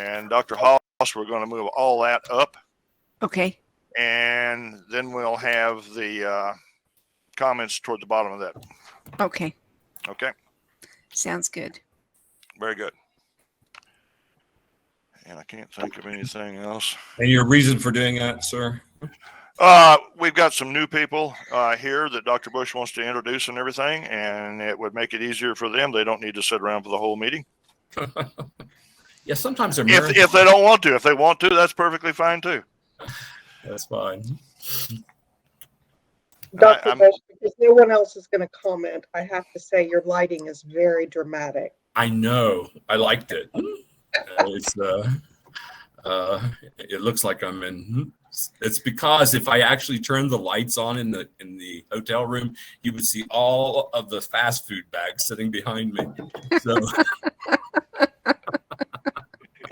And Dr. Haas, we're going to move all that up. Okay. And then we'll have the comments toward the bottom of that. Okay. Okay. Sounds good. Very good. And I can't think of anything else. And your reason for doing that, sir? We've got some new people here that Dr. Bush wants to introduce and everything, and it would make it easier for them. They don't need to sit around for the whole meeting. Yeah, sometimes they're if they don't want to. If they want to, that's perfectly fine too. That's fine. Dr. Bush, because no one else is going to comment, I have to say your lighting is very dramatic. I know. I liked it. It looks like I'm in. It's because if I actually turned the lights on in the hotel room, you would see all of the fast food bags sitting behind me. So.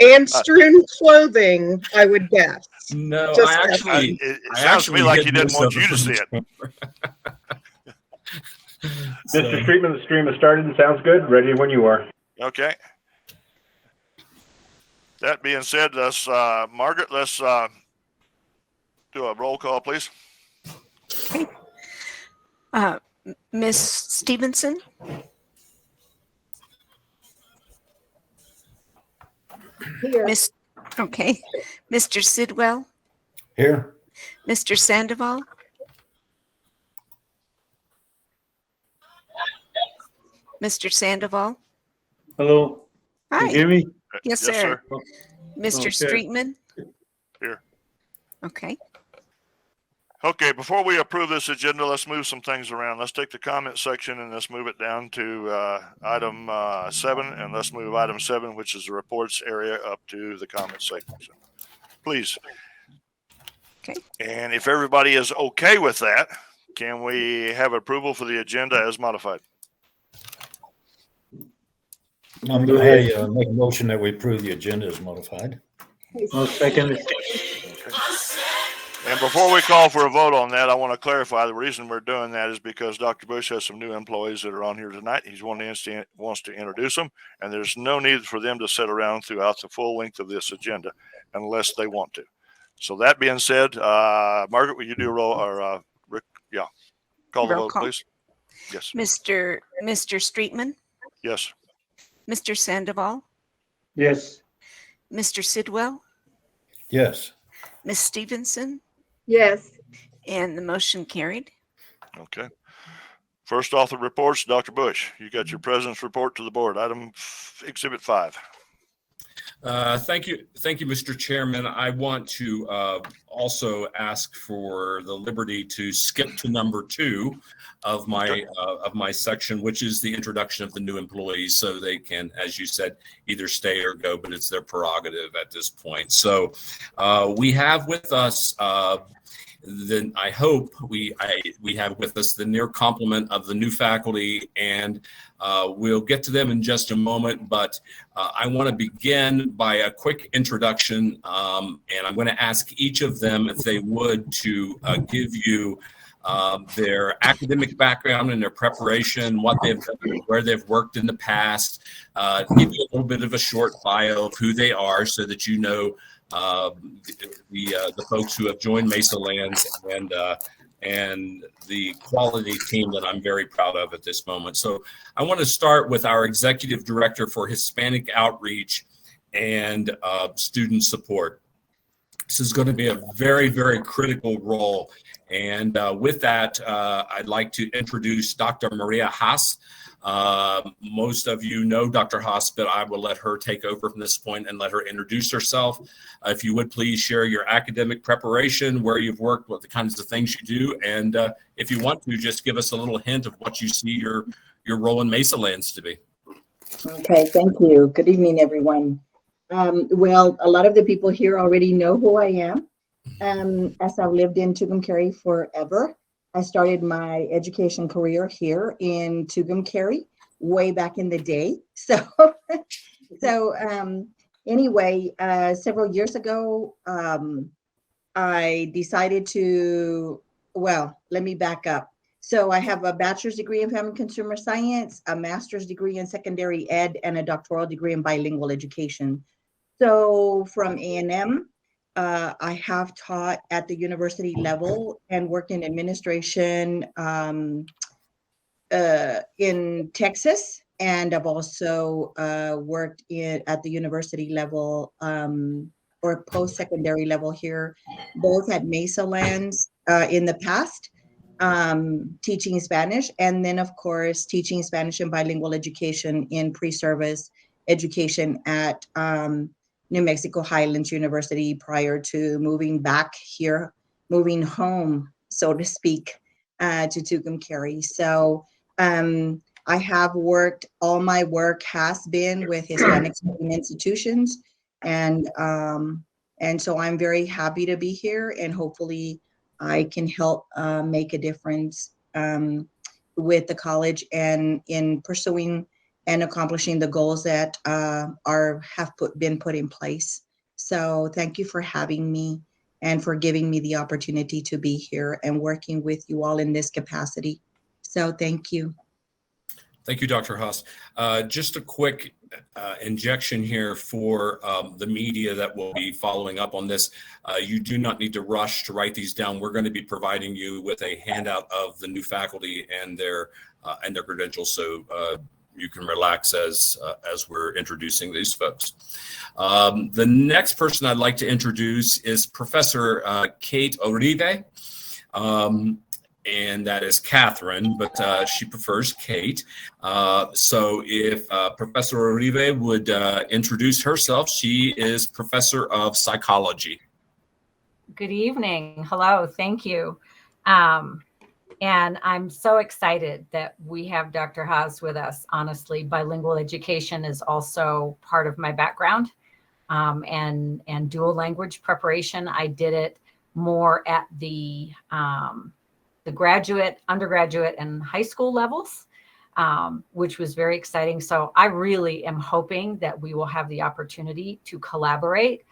And strewn clothing, I would guess. No, Just it sounds to me like he didn't want you to see it. Mr. Streetman, the stream has started and sounds good. Ready when you are. Okay. That being said, Margaret, let's do a roll call, please. Okay. Miss Stevenson? Here. Okay. Mr. Sidwell? Here. Mr. Sandoval? Mr. Sandoval? Hello. Hi. Can you hear me? Yes, sir. Mr. Okay. Streetman? Here. Okay. Okay, before we approve this agenda, let's move some things around. Let's take the comment section and let's move it down to item 7, and let's move item 7, which is the reports area, up to the comment section. Please. Okay. And if everybody is okay with that, can we have approval for the agenda as modified? I make a motion that we approve the agenda as modified. I'll second it. Okay. And before we call for a vote on that, I want to clarify the reason we're doing that is because Dr. Bush has some new employees that are on here tonight. He's wants to introduce them, and there's no need for them to sit around throughout the full length of this agenda unless they want to. So that being said, Margaret, will you do a roll, or Rick? Yeah. Call the vote, please. Yes. Mr. Streetman? Yes. Mr. Sandoval? Yes. Mr. Sidwell? Yes. Miss Stevenson? Yes. And the motion carried. Okay. First off the reports, Dr. Bush, you got your president's report to the board. Item Exhibit 5. Thank you, Mr. Chairman. I want to also ask for the liberty to skip to number 2 of my section, which is the introduction of the new employees, so they can, as you said, either stay or go, but it's their prerogative at this point. So we have with us. Then I hope we have with us the near complement of the new faculty, and we'll get to them in just a moment. But I want to begin by a quick introduction, and I'm going to ask each of them if they would to give you their academic background and their preparation, what they've done, where they've worked in the past, give you a little bit of a short bio of who they are, so that you know the folks who have joined Mesa Lands and the quality team that I'm very proud of at this moment. So I want to start with our executive director for Hispanic outreach and student support. This is going to be a very, very critical role. And with that, I'd like to introduce Dr. Maria Haas. Most of you know Dr. Haas, but I will let her take over from this point and let her introduce herself. If you would please share your academic preparation, where you've worked, what the kinds of things you do, and if you want to, just give us a little hint of what you see your role in Mesa Lands to be. Okay, thank you. Good evening, everyone. Well, a lot of the people here already know who I am. As I've lived in Tucumcari forever. I started my education career here in Tucumcari way back in the day. Anyway, several years ago, I decided to, well, let me back up. So I have a bachelor's degree in family consumer science, a master's degree in secondary ed, and a doctoral degree in bilingual education. So from A&M, I have taught at the university level and worked in administration in Texas. And I've also worked at the university level or post-secondary level here, both at Mesa Lands in the past, teaching Spanish, and then of course teaching Spanish and bilingual education in pre-service education at New Mexico Highlands University prior to moving back here, moving home, so to speak, to Tucumcari. So I have worked, all my work has been with Hispanic speaking institutions, and so I'm very happy to be here, and hopefully I can help make a difference with the college and in pursuing and accomplishing the goals that been put in place. So thank you for having me and for giving me the opportunity to be here and working with you all in this capacity. So thank you. Thank you, Dr. Haas. Just a quick injection here for the media that will be following up on this. You do not need to rush to write these down. We're going to be providing you with a handout of the new faculty and their credentials, so you can relax as we're introducing these folks. The next person I'd like to introduce is Professor Kate Uribe. And that is Catherine, but she prefers Kate. So if Professor Uribe would introduce herself, she is Professor of Psychology. Good evening. Hello. Thank you. And I'm so excited that we have Dr. Haas with us. Honestly, bilingual education is also part of my background, and dual language preparation. I did it more at the graduate, undergraduate, and high school levels, which was very exciting. So I really am hoping that we will have the opportunity to collaborate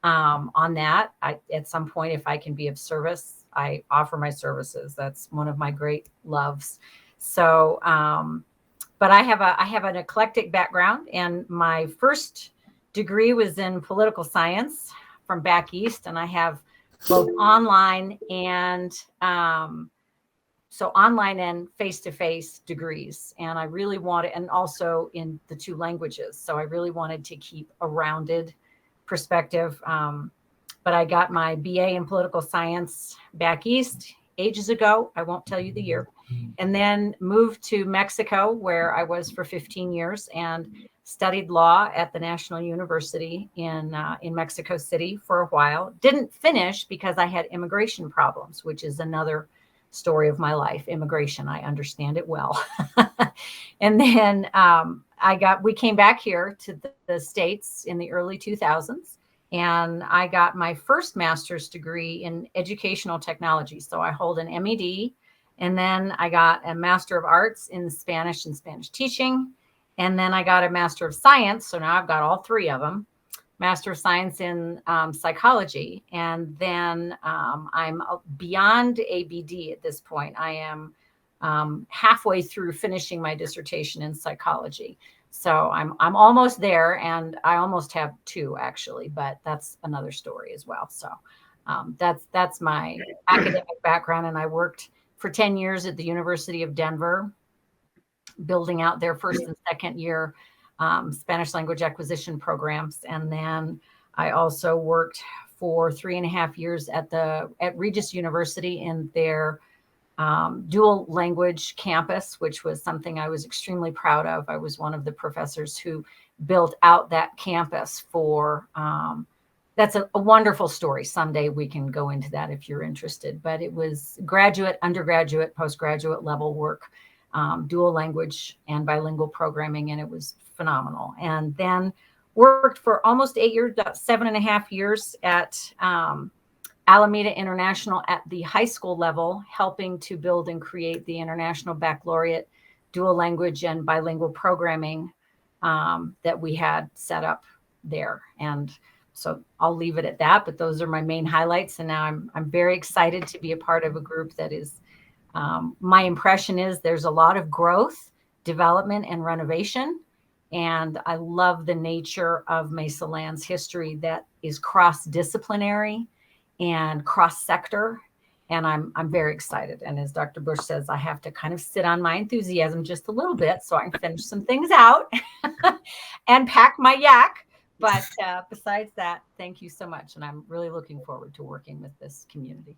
on that. At some point, if I can be of service, I offer my services. That's one of my great loves. So, but I have an eclectic background, and my first degree was in political science from back east, and I have both online and online and face-to-face degrees. And I really wanted, and also in the two languages. So I really wanted to keep a rounded perspective. But I got my BA in political science back east ages ago. I won't tell you the year. And then moved to Mexico, where I was for 15 years and studied law at the National University in Mexico City for a while. Didn't finish because I had immigration problems, which is another story of my life. Immigration, I understand it well. And then we came back here to the States in the early 2000s, and I got my first master's degree in educational technology. So I hold an MED, and then I got a Master of Arts in Spanish and Spanish teaching. And then I got a Master of Science. So now I've got all three of them. Master of Science in psychology. And then I'm beyond ABD at this point. I am halfway through finishing my dissertation in psychology. So I'm almost there, and I almost have two actually, but that's another story as well. So that's my academic background. And I worked for 10 years at the University of Denver, building out their first and second year Spanish language acquisition programs. And then I also worked for 3.5 years at Regis University in their dual language campus, which was something I was extremely proud of. I was one of the professors who built out that campus for, that's a wonderful story. Someday we can go into that if you're interested, but it was graduate, undergraduate, postgraduate level work, dual language and bilingual programming, and it was phenomenal. And then worked for almost 8 years, 7.5 years at Alameda International at the high school level, helping to build and create the International Baccalaureate dual language and bilingual programming that we had set up there. And so I'll leave it at that, but those are my main highlights. And now I'm very excited to be a part of a group that is, my impression is there's a lot of growth, development, and renovation. And I love the nature of Mesa Land's history that is cross-disciplinary and cross-sector. And I'm very excited. And as Dr. Bush says, I have to kind of sit on my enthusiasm just a little bit so I can finish some things out and pack my yak. But besides that, thank you so much. And I'm really looking forward to working with this community.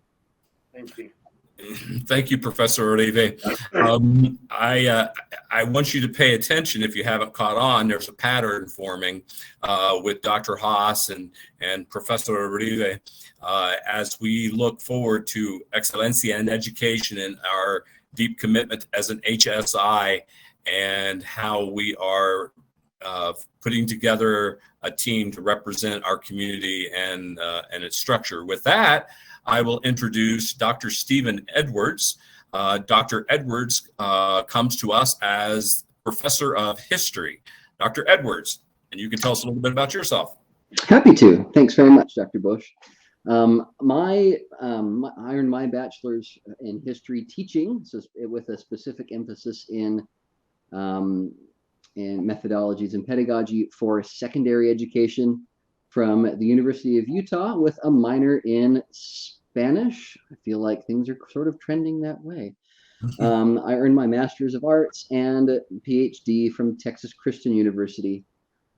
Thank you. Thank you, Professor Uribe. I want you to pay attention if you haven't caught on. There's a pattern forming with Dr. Haas and Professor Uribe as we look forward to Excelencia in Education and our deep commitment as an HSI and how we are putting together a team to represent our community and its structure. With that, I will introduce Dr. Stephen Edwards. Dr. Edwards comes to us as Professor of History. Dr. Edwards, and you can tell us a little bit about yourself. Happy to. Thanks very much, Dr. Bush. I earned my bachelor's in history teaching, so with a specific emphasis in methodologies and pedagogy for secondary education from the University of Utah with a minor in Spanish. I feel like things are sort of trending that way. I earned my Master's of Arts and PhD from Texas Christian University.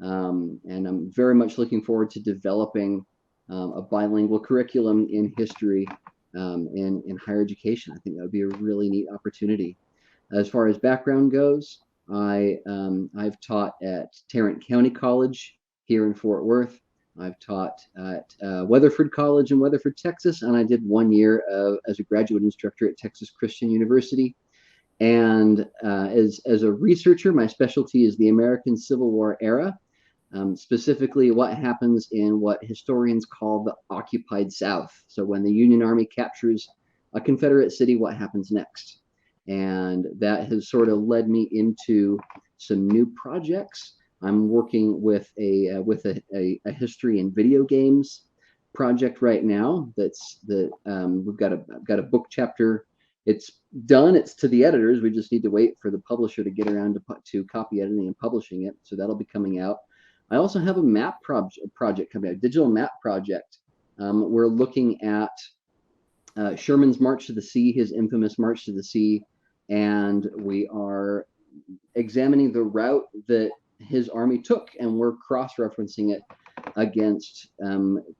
And I'm very much looking forward to developing a bilingual curriculum in history in higher education. I think that would be a really neat opportunity. As far as background goes, I've taught at Tarrant County College here in Fort Worth. I've taught at Weatherford College in Weatherford, Texas, and I did 1 year as a graduate instructor at Texas Christian University. And as a researcher, my specialty is the American Civil War era, specifically what happens in what historians call the occupied South. So when the Union Army captures a Confederate city, what happens next? And that has sort of led me into some new projects. I'm working with a history and video games project right now. We've got a book chapter. It's done. It's to the editors. We just need to wait for the publisher to get around to copy editing and publishing it. So that'll be coming out. I also have a map project coming out, a digital map project. We're looking at Sherman's March to the Sea, his infamous March to the Sea, and we are examining the route that his army took, and we're cross-referencing it against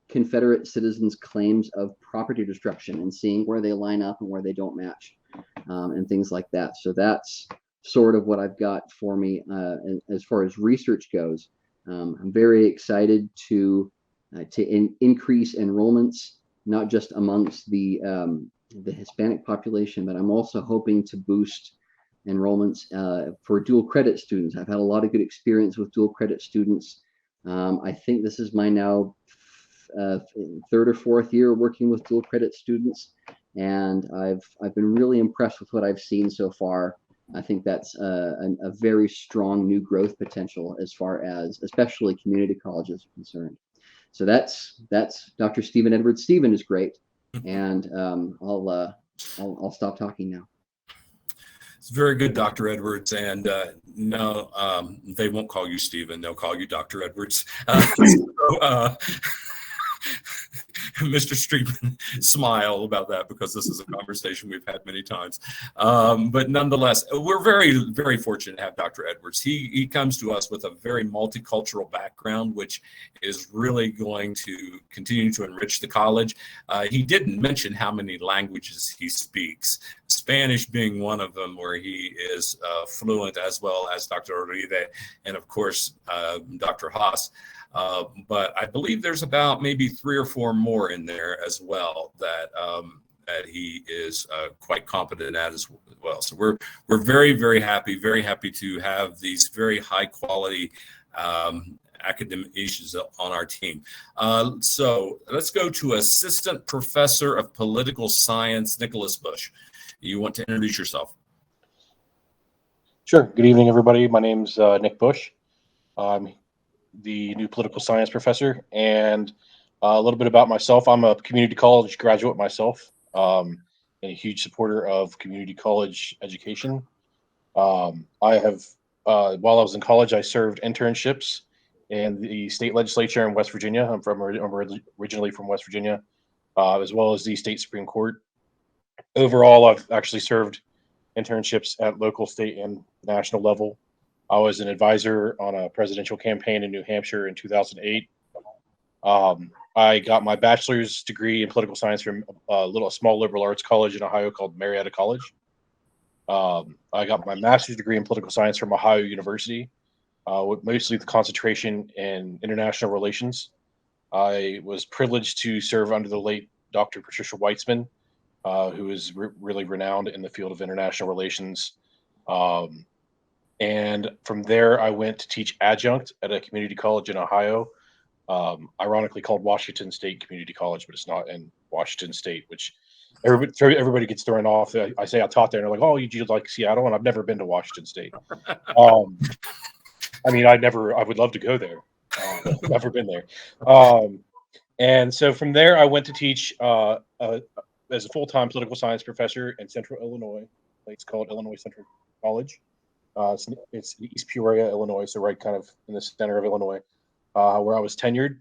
Confederate citizens' claims of property destruction and seeing where they line up and where they don't match, and things like that. So that's sort of what I've got for me as far as research goes. I'm very excited to increase enrollments, not just amongst the Hispanic population, but I'm also hoping to boost enrollments for dual credit students. I've had a lot of good experience with dual credit students. I think this is my now third or fourth year working with dual credit students, and I've been really impressed with what I've seen so far. I think that's a very strong new growth potential as far as especially community colleges are concerned. So that's Dr. Stephen Edwards. Stephen is great, and I'll stop talking now. It's very good, Dr. Edwards. And no, they won't call you Stephen. They'll call you Dr. Edwards. Mr. Streetman, smile about that because this is a conversation we've had many times. But nonetheless, we're very, very fortunate to have Dr. Edwards. He comes to us with a very multicultural background, which is really going to continue to enrich the college. He didn't mention how many languages he speaks, Spanish being one of them, where he is fluent, as well as Dr. Uribe and, of course, Dr. Haas. But I believe there's about maybe 3 or 4 more in there as well that he is quite competent at as well. So we're very, very happy to have these very high quality academicians on our team. So let's go to Assistant Professor of Political Science, Nicholas Bush. You want to introduce yourself? Sure. Good evening, everybody. My name's Nick Bush. I'm the new political science professor, and a little bit about myself. I'm a community college graduate myself, and a huge supporter of community college education. I have while I was in college, I served internships in the state legislature in West Virginia. I'm originally from West Virginia, as well as the state Supreme Court. Overall, I've actually served internships at local, state, and national level. I was an advisor on a presidential campaign in New Hampshire in 2008. I got my bachelor's degree in political science from a small liberal arts college in Ohio called Marietta College. I got my master's degree in political science from Ohio University, with mostly the concentration in international relations. I was privileged to serve under the late Dr. Patricia Weitzman, who is really renowned in the field of international relations. And from there, I went to teach adjunct at a community college in Ohio, ironically called Washington State Community College, but it's not in Washington State, which everybody gets thrown off. I say I taught there, and they're like, "Oh, you like Seattle?" And I've never been to Washington State. I mean, I would love to go there. Never been there. And so from there, I went to teach as a full-time political science professor in Central Illinois. It's called Illinois Central College. It's in East Peoria, Illinois, so right kind of in the center of Illinois, where I was tenured.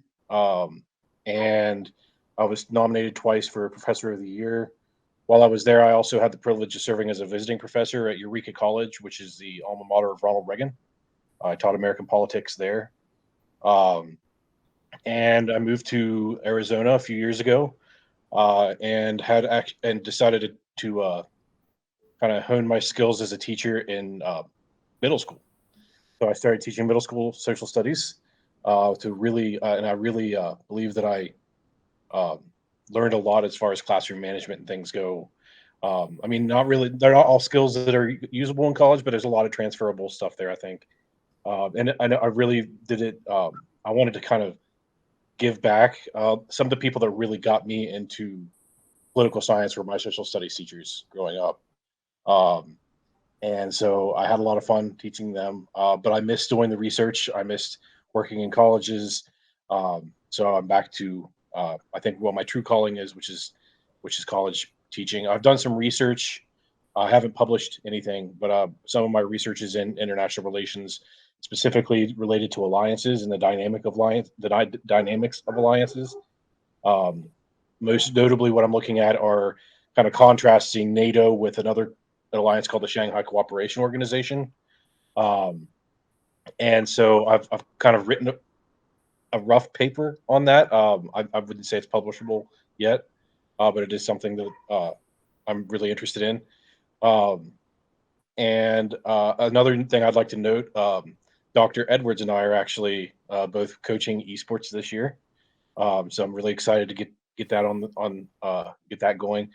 And I was nominated twice for Professor of the Year. While I was there, I also had the privilege of serving as a visiting professor at Eureka College, which is the alma mater of Ronald Reagan. I taught American politics there. And I moved to Arizona a few years ago, and decided to kind of hone my skills as a teacher in middle school. So I started teaching middle school social studies and I really believe that I learned a lot as far as classroom management and things go. I mean, they're not all skills that are usable in college, but there's a lot of transferable stuff there, I think. And I really did it. I wanted to kind of give back. Some of the people that really got me into political science were my social studies teachers growing up. And so I had a lot of fun teaching them, but I missed doing the research. I missed working in colleges. So I'm back to, I think what my true calling is, which is college teaching. I've done some research. I haven't published anything, but some of my research is in international relations, specifically related to alliances and the dynamics of alliances. Most notably, what I'm looking at are kind of contrasting NATO with an alliance called the Shanghai Cooperation Organization. And so I've kind of written a rough paper on that. I wouldn't say it's publishable yet, but it is something that I'm really interested in. And another thing I'd like to note, Dr. Edwards and I are actually both coaching esports this year. So I'm really excited to get that get that going.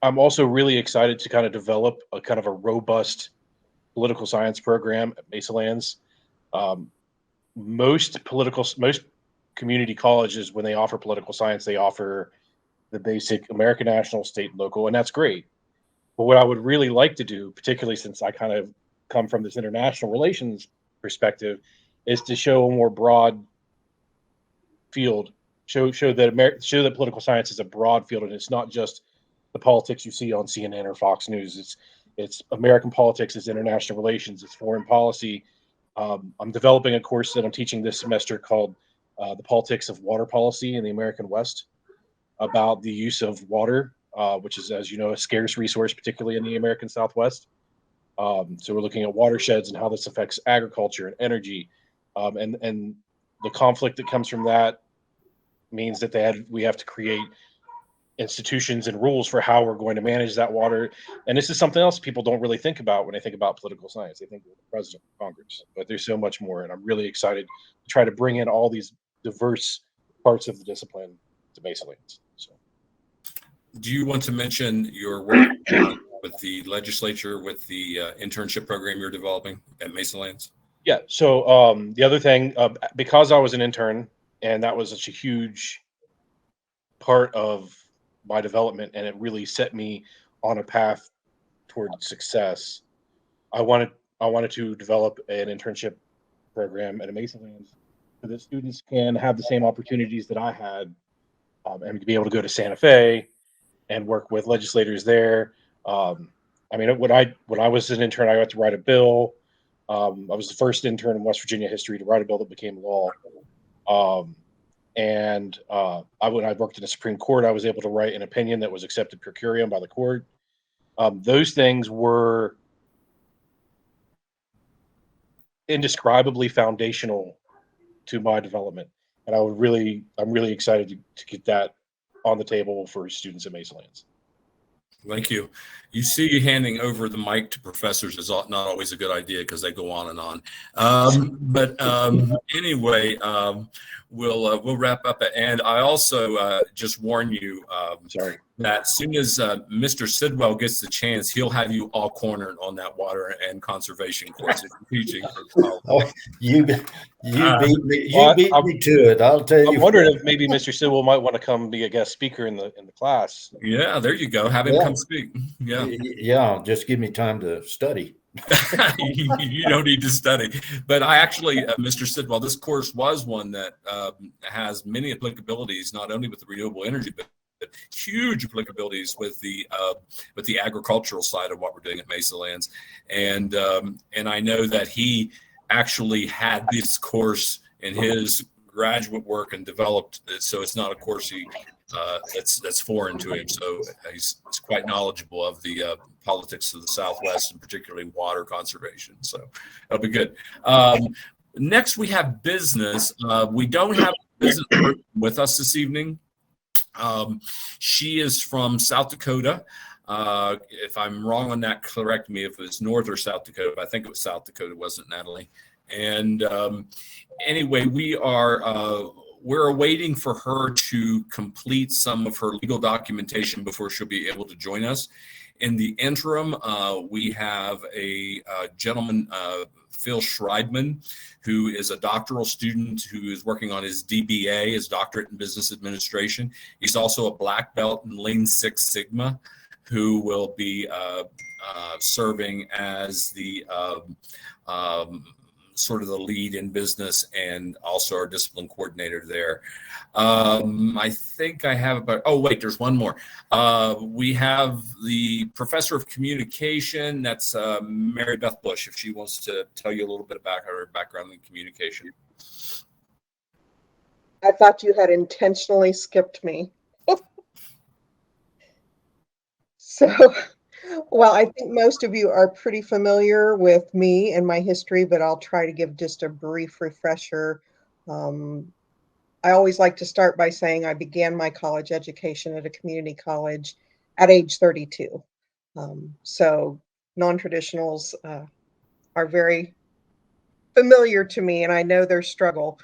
I'm also really excited to kind of develop a kind of a robust political science program at Mesa Lands. Most community colleges, when they offer political science, they offer the basic American national, state, and local, and that's great. But what I would really like to do, particularly since I kind of come from this international relations perspective, is to show a more broad field, show that political science is a broad field, and it's not just the politics you see on CNN or Fox News. It's American politics, it's international relations, it's foreign policy. I'm developing a course that I'm teaching this semester called The Politics of Water Policy in the American West, about the use of water, which is, as you know, a scarce resource, particularly in the American Southwest. So we're looking at watersheds and how this affects agriculture and energy. And the conflict that comes from that means that we have to create institutions and rules for how we're going to manage that water. And this is something else people don't really think about when they think about political science. They think of the president, Congress, but there's so much more. And I'm really excited to try to bring in all these diverse parts of the discipline to Mesa Lands. So, do you want to mention your work with the legislature, with the internship program you're developing at Mesa Lands? Yeah. So the other thing, because I was an intern, and that was such a huge part of my development, and it really set me on a path toward success. I wanted to develop an internship program at Mesa Lands so that students can have the same opportunities that I had, and to be able to go to Santa Fe and work with legislators there. I mean, when I was an intern, I got to write a bill. I was the first intern in West Virginia history to write a bill that became law. When I worked in the Supreme Court, I was able to write an opinion that was accepted per curiam by the court. Those things were indescribably foundational to my development, and I'm really excited to get that on the table for students at Mesa Lands. Thank you. You see, handing over the mic to professors is not always a good idea because they go on and on. Anyway, we'll wrap up. And I also just warn you that as soon as Mr. Sidwell gets the chance, he'll have you all cornered on that water and conservation course if you're teaching. Oh, you beat me to it. I'll tell you. I'm wondering if maybe Mr. Sidwell might want to come be a guest speaker in the class. Yeah, there you go. Have him come speak. Yeah, just give me time to study. You don't need to study. But I actually, Mr. Sidwell, this course was one that has many applicabilities, not only with the renewable energy, but huge applicabilities with the agricultural side of what we're doing at Mesa Lands. And I know that he actually had this course in his graduate work and developed it, so it's not a course that's foreign to him. So he's quite knowledgeable of the politics of the Southwest and particularly water conservation. So that'll be good. Next, we have business. We don't have a business person with us this evening. She is from South Dakota. If I'm wrong on that, correct me if it was North or South Dakota, but I think it was South Dakota, wasn't it, Natalie? And anyway, we're waiting for her to complete some of her legal documentation before she'll be able to join us. In the interim, we have a gentleman, Phil Schreidman, who is a doctoral student who is working on his DBA, his doctorate in business administration. He's also a black belt in Lean Six Sigma, who will be serving as the sort of the lead in business and also our discipline coordinator there. I think I have about, oh wait, there's one more. We have the professor of communication, that's Mary Beth Bush, if she wants to tell you a little bit about her background in communication. I thought you had intentionally skipped me. Well, I think most of you are pretty familiar with me and my history, but I'll try to give just a brief refresher. I always like to start by saying I began my college education at a community college at age 32. So non-traditionals are very familiar to me, and I know their struggle.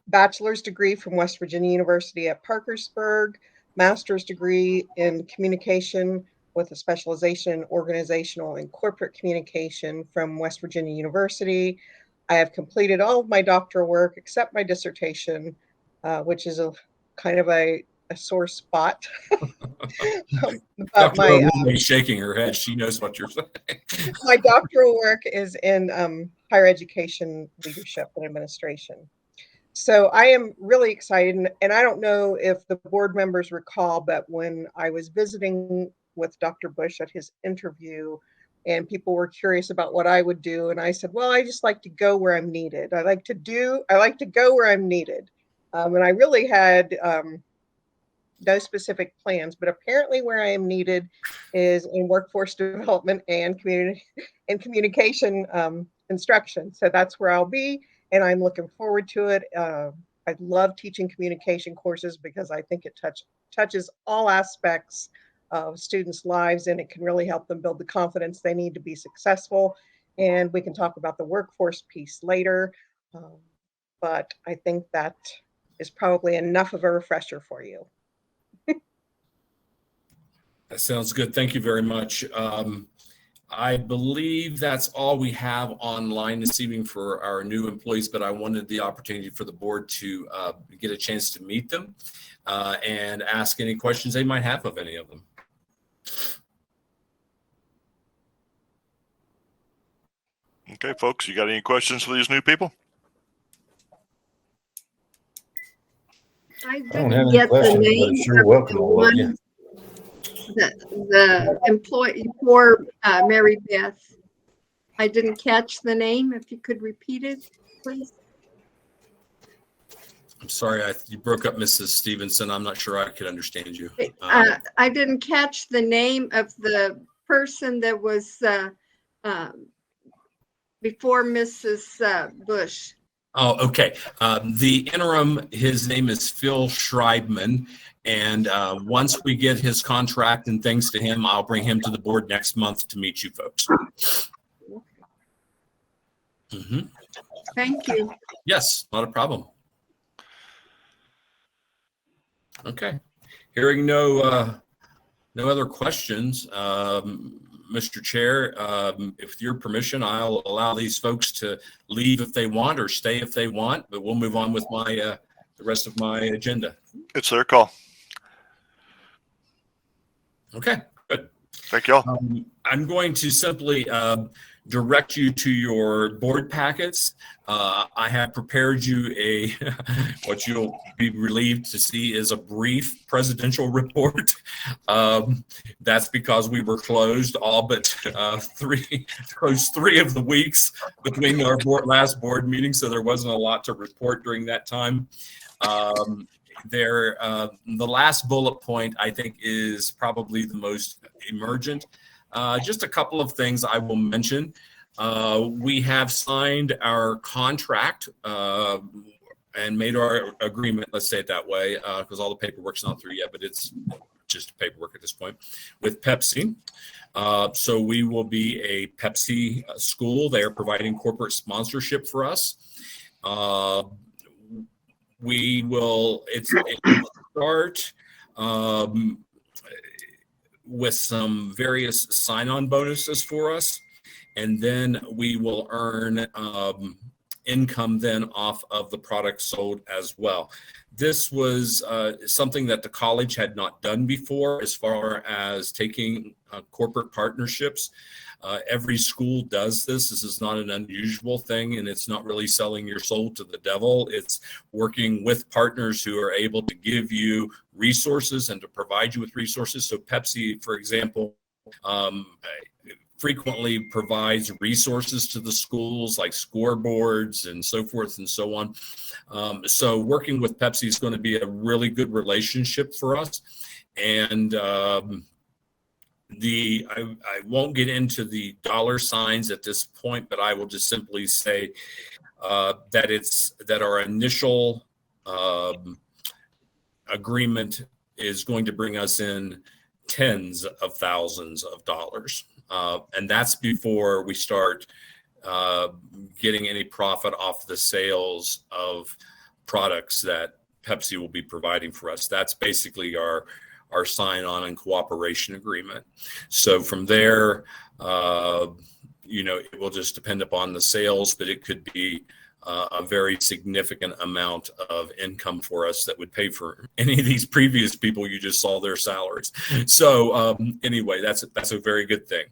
Bachelor's degree from West Virginia University at Parkersburg, master's degree in communication with a specialization in organizational and corporate communication from West Virginia University. I have completed all of my doctoral work except my dissertation, which is a kind of a sore spot. But my shaking her head. She knows what you're saying. My doctoral work is in higher education leadership and administration. So I am really excited, and I don't know if the board members recall, but when I was visiting with Dr. Bush at his interview, and people were curious about what I would do, and I said, well, I just like to go where I'm needed. I like to go where I'm needed. And I really had no specific plans, but apparently where I am needed is in workforce development and communication instruction. So that's where I'll be. And I'm looking forward to it. I love teaching communication courses because I think it touches all aspects of students' lives, and it can really help them build the confidence they need to be successful. And we can talk about the workforce piece later. But I think that is probably enough of a refresher for you. That sounds good. Thank you very much. I believe that's all we have online this evening for our new employees, but I wanted the opportunity for the board to get a chance to meet them and ask any questions they might have of any of them. Okay, folks, you got any questions for these new people? I don't have any questions, but sure welcome all of you. the employee for Mary Beth. I didn't catch the name. If you could repeat it, please. I'm sorry, you broke up, Mrs. Stevenson. I'm not sure I could understand you. I didn't catch the name of the person that was before Mrs. Bush. Oh, okay. The interim, his name is Phil Schreibman. And once we get his contract and things to him, I'll bring him to the board next month to meet you folks. Mm-hmm. Thank you. Yes, not a problem. Okay. Hearing no other questions, Mr. Chair, with your permission, I'll allow these folks to leave if they want or stay if they want, but we'll move on with my the rest of my agenda. It's their call. Okay, good. Thank y'all. I'm going to simply direct you to your board packets. I have prepared you what you'll be relieved to see is a brief presidential report. That's because we were closed all but three of the weeks between our last board meeting, so there wasn't a lot to report during that time. The last bullet point, I think, is probably the most emergent. Just a couple of things I will mention. We have signed our contract and made our agreement, let's say it that way, because all the paperwork's not through yet, but it's just paperwork at this point, with Pepsi. So we will be a Pepsi school. They are providing corporate sponsorship for us. We will start with some various sign-on bonuses for us, and then we will earn income then off of the product sold as well. This was something that the college had not done before as far as taking corporate partnerships. Every school does this. This is not an unusual thing, and it's not really selling your soul to the devil. It's working with partners who are able to give you resources and to provide you with resources. So Pepsi, for example, frequently provides resources to the schools like scoreboards and so forth and so on. So working with Pepsi is going to be a really good relationship for us. And I won't get into the dollar signs at this point, but I will just simply say that our initial agreement is going to bring us in tens of thousands of dollars. And that's before we start getting any profit off the sales of products that Pepsi will be providing for us. That's basically our sign-on and cooperation agreement. So from there, it will just depend upon the sales, but it could be a very significant amount of income for us that would pay for any of these previous people you just saw their salaries. So anyway, that's a very good thing.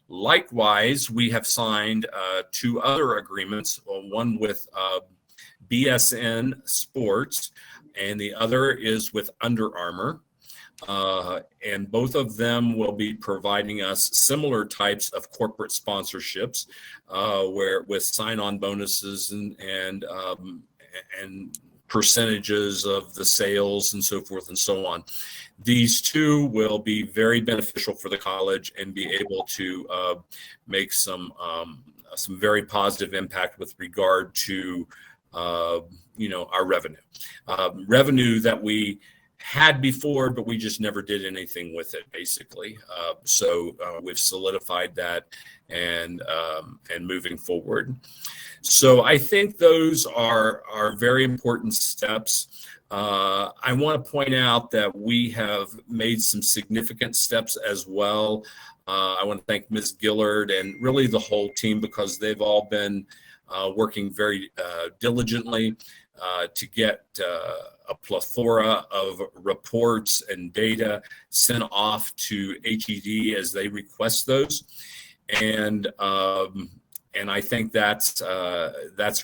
Likewise, we have signed 2 other agreements, one with BSN Sports, and the other is with Under Armour. And both of them will be providing us similar types of corporate sponsorships, where with sign-on bonuses and percentages of the sales and so forth and so on. These 2 will be very beneficial for the college and be able to make some very positive impact with regard to our revenue. Revenue that we had before, but we just never did anything with it, basically. So we've solidified that and moving forward. So I think those are very important steps. I want to point out that we have made some significant steps as well. I want to thank Ms. Gillard and really the whole team, because they've all been working very diligently to get a plethora of reports and data sent off to HED as they request those. And I think that's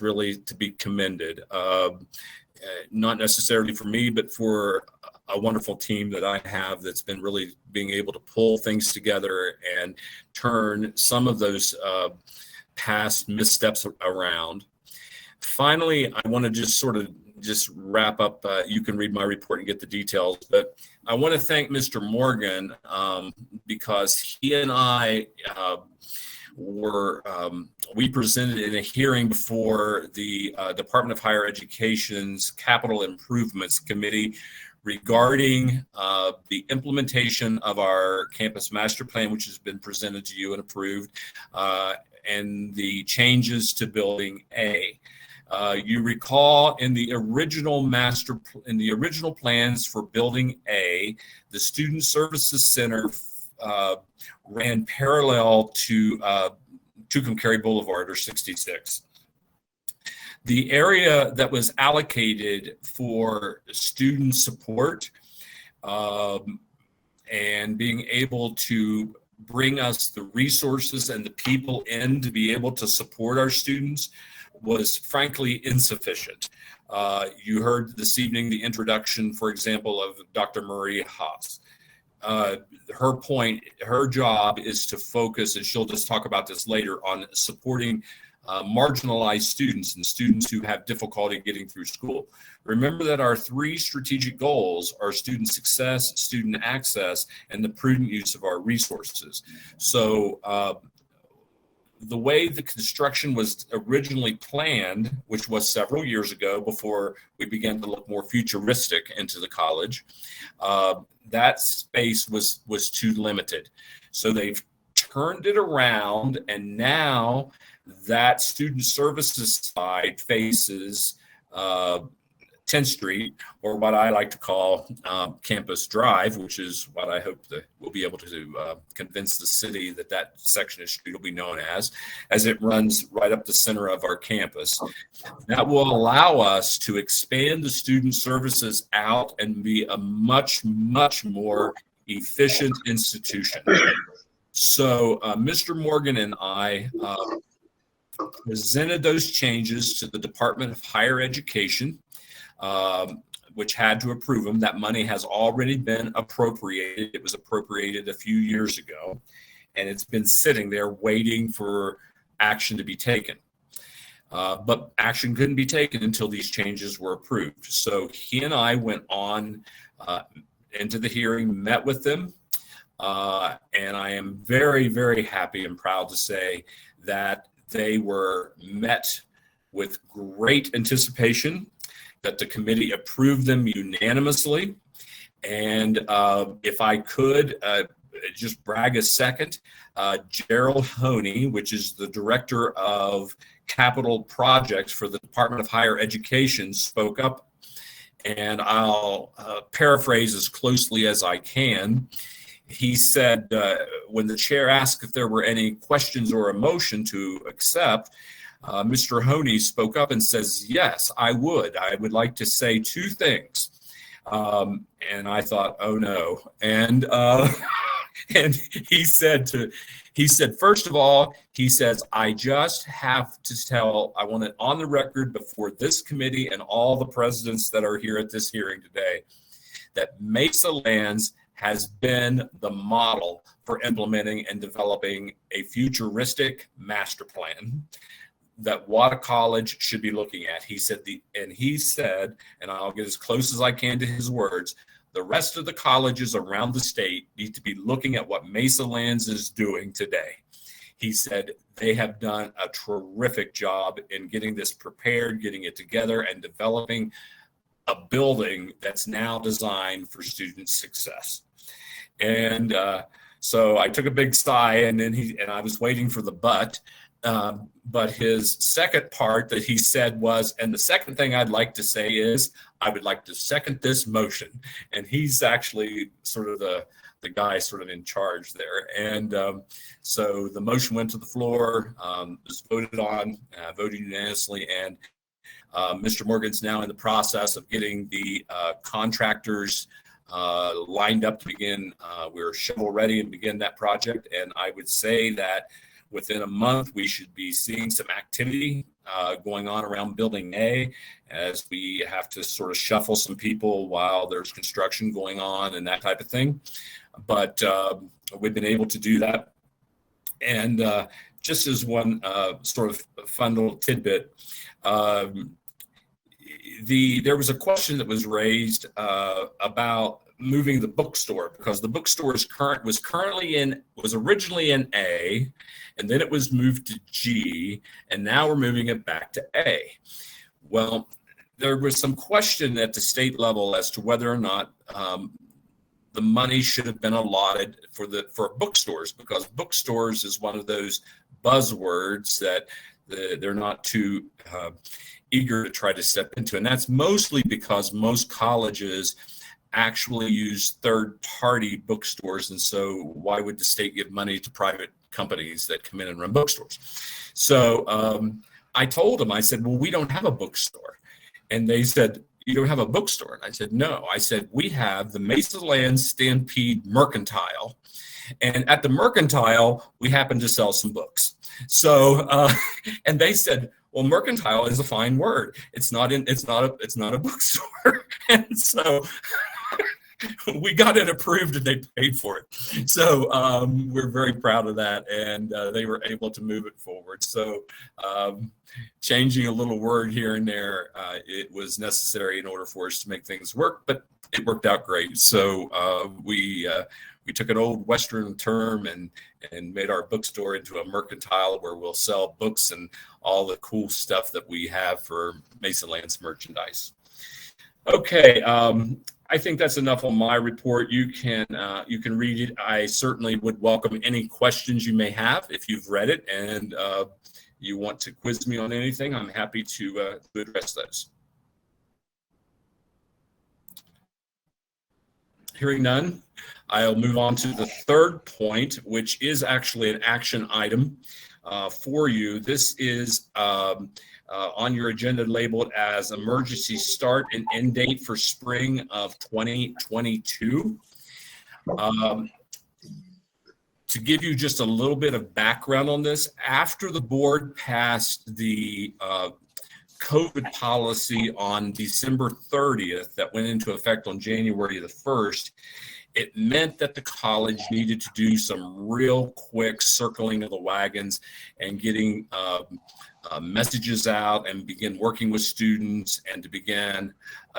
really to be commended. Not necessarily for me, but for a wonderful team that I have that's been really being able to pull things together and turn some of those past missteps around. Finally, I want to just wrap up. You can read my report and get the details, but I want to thank Mr. Morgan because he and I we presented in a hearing before the Department of Higher Education's Capital Improvements Committee regarding the implementation of our campus master plan, which has been presented to you and approved, and the changes to Building A. You recall in the original plans for Building A, the Student Services Center ran parallel to Tucumcari Boulevard, or 66. The area that was allocated for student support and being able to bring us the resources and the people in to be able to support our students was frankly insufficient. You heard this evening the introduction, for example, of Dr. Maria Haas. Her job is to focus, and she'll just talk about this later, on supporting marginalized students and students who have difficulty getting through school. Remember that our 3 strategic goals are student success, student access, and the prudent use of our resources. So the way the construction was originally planned, which was several years ago before we began to look more futuristic into the college, that space was too limited. So they've turned it around, and now that student services side faces 10th Street, or what I like to call Campus Drive, which is what I hope that we'll be able to convince the city that section of street will be known as it runs right up the center of our campus. That will allow us to expand the student services out and be a much, much more efficient institution. So Mr. Morgan and I presented those changes to the Department of Higher Education, which had to approve them. That money has already been appropriated. It was appropriated a few years ago, and it's been sitting there waiting for action to be taken. But action couldn't be taken until these changes were approved. So he and I went on into the hearing, met with them, and I am very, very happy and proud to say that they were met with great anticipation, that the committee approved them unanimously. And if I could just brag a second, Gerald Honey, which is the director of capital projects for the Department of Higher Education, spoke up, and I'll paraphrase as closely as I can. He said, when the chair asked if there were any questions or a motion to accept, Mr. Honey spoke up and says, yes, I would like to say 2 things. And I thought, oh no. And and he said, first of all, he says, I just have to tell, I want it on the record before this committee and all the presidents that are here at this hearing today, that Mesa Lands has been the model for implementing and developing a futuristic master plan that Wada College should be looking at. He said, and I'll get as close as I can to his words, the rest of the colleges around the state need to be looking at what Mesa Lands is doing today. He said they have done a terrific job in getting this prepared, getting it together, and developing a building that's now designed for student success. And so I took a big sigh, and then I was waiting for the but his second part that he said was, and the second thing I'd like to say is, I would like to second this motion. And he's actually sort of the guy sort of in charge there. And so the motion went to the floor, was voted on, voted unanimously, and Mr. Morgan's now in the process of getting the contractors lined up to begin. We're shovel ready and begin that project. And I would say that within a month, we should be seeing some activity going on around Building A, as we have to sort of shuffle some people while there's construction going on and that type of thing. But we've been able to do that. And just as one sort of fun little tidbit, there was a question that was raised about moving the bookstore, because the bookstore was originally in A, and then it was moved to G, and now we're moving it back to A. Well, there was some question at the state level as to whether or not the money should have been allotted for bookstores, because bookstores is one of those buzzwords that they're not too eager to try to step into. And that's mostly because most colleges actually use third-party bookstores. And so why would the state give money to private companies that come in and run bookstores? So I told them, I said, well, we don't have a bookstore. And they said, you don't have a bookstore? And I said, no. I said, we have the Mesa Land Stampede Mercantile. And at the Mercantile, we happen to sell some books. So, and they said, well, mercantile is a fine word. It's not a bookstore. And so we got it approved and they paid for it. So we're very proud of that. And they were able to move it forward. So changing a little word here and there, it was necessary in order for us to make things work, but it worked out great. So we took an old Western term and made our bookstore into a mercantile where we'll sell books and all the cool stuff that we have for Mesa Lands merchandise. Okay, I think that's enough on my report. You can read it. I certainly would welcome any questions you may have if you've read it and you want to quiz me on anything. I'm happy to address those. Hearing none, I'll move on to the third point, which is actually an action item for you. This is on your agenda labeled as emergency start and end date for spring of 2022. To give you just a little bit of background on this, after the board passed the COVID policy on December 30th that went into effect on January the 1st, it meant that the college needed to do some real quick circling of the wagons and getting messages out and begin working with students and to begin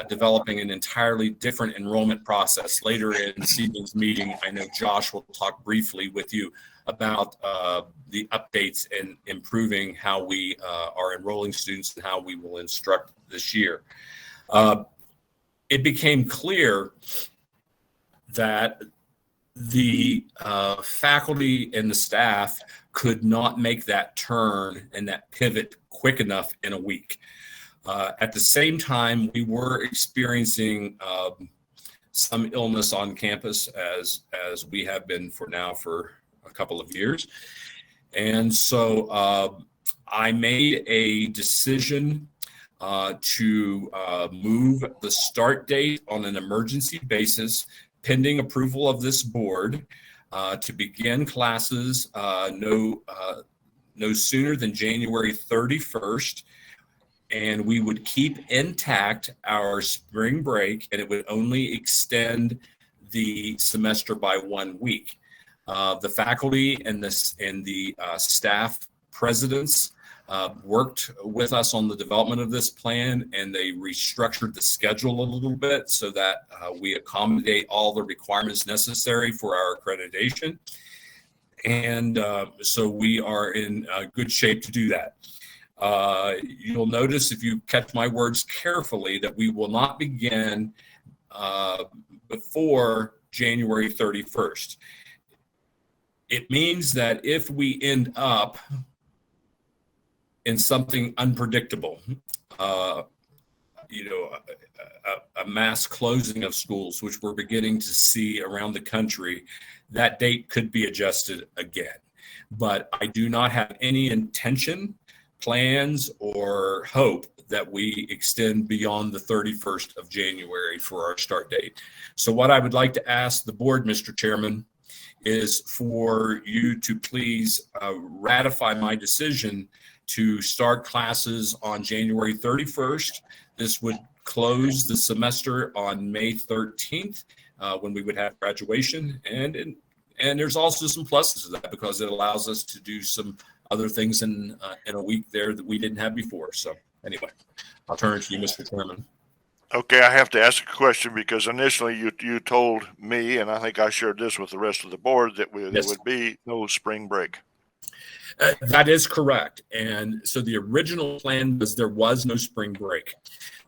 developing an entirely different enrollment process. Later in this evening's meeting, I know Josh will talk briefly with you about the updates and improving how we are enrolling students and how we will instruct this year. It became clear that the faculty and the staff could not make that turn and that pivot quick enough in a week. At the same time, we were experiencing some illness on campus as we have been for a couple of years. And so I made a decision to move the start date on an emergency basis pending approval of this board to begin classes no sooner than January 31st. And we would keep intact our spring break, and it would only extend the semester by 1 week. The faculty and the staff presidents worked with us on the development of this plan, and they restructured the schedule a little bit so that we accommodate all the requirements necessary for our accreditation. And so we are in good shape to do that. You'll notice, if you catch my words carefully, that we will not begin before January 31st. It means that if we end up in something unpredictable, a mass closing of schools, which we're beginning to see around the country, that date could be adjusted again. But I do not have any intention, plans, or hope that we extend beyond the 31st of January for our start date. So what I would like to ask the board, Mr. Chairman, is for you to please ratify my decision to start classes on January 31st. This would close the semester on May 13th, when we would have graduation. And there's also some pluses to that because it allows us to do some other things in a week there that we didn't have before. So anyway, I'll turn it to you, Mr. Chairman. Okay, I have to ask a question because initially you told me, and I think I shared this with the rest of the board, that there would be no spring break. That is correct. And so the original plan was there was no spring break.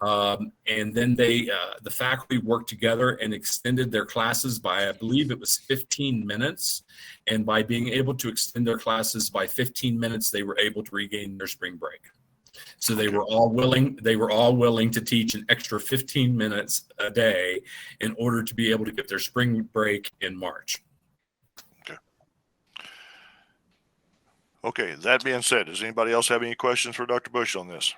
And then the faculty worked together and extended their classes by, I believe it was 15 minutes. And by being able to extend their classes by 15 minutes, they were able to regain their spring break. So they were all willing to teach an extra 15 minutes a day in order to be able to get their spring break in March. Okay, that being said, does anybody else have any questions for Dr. Bush on this?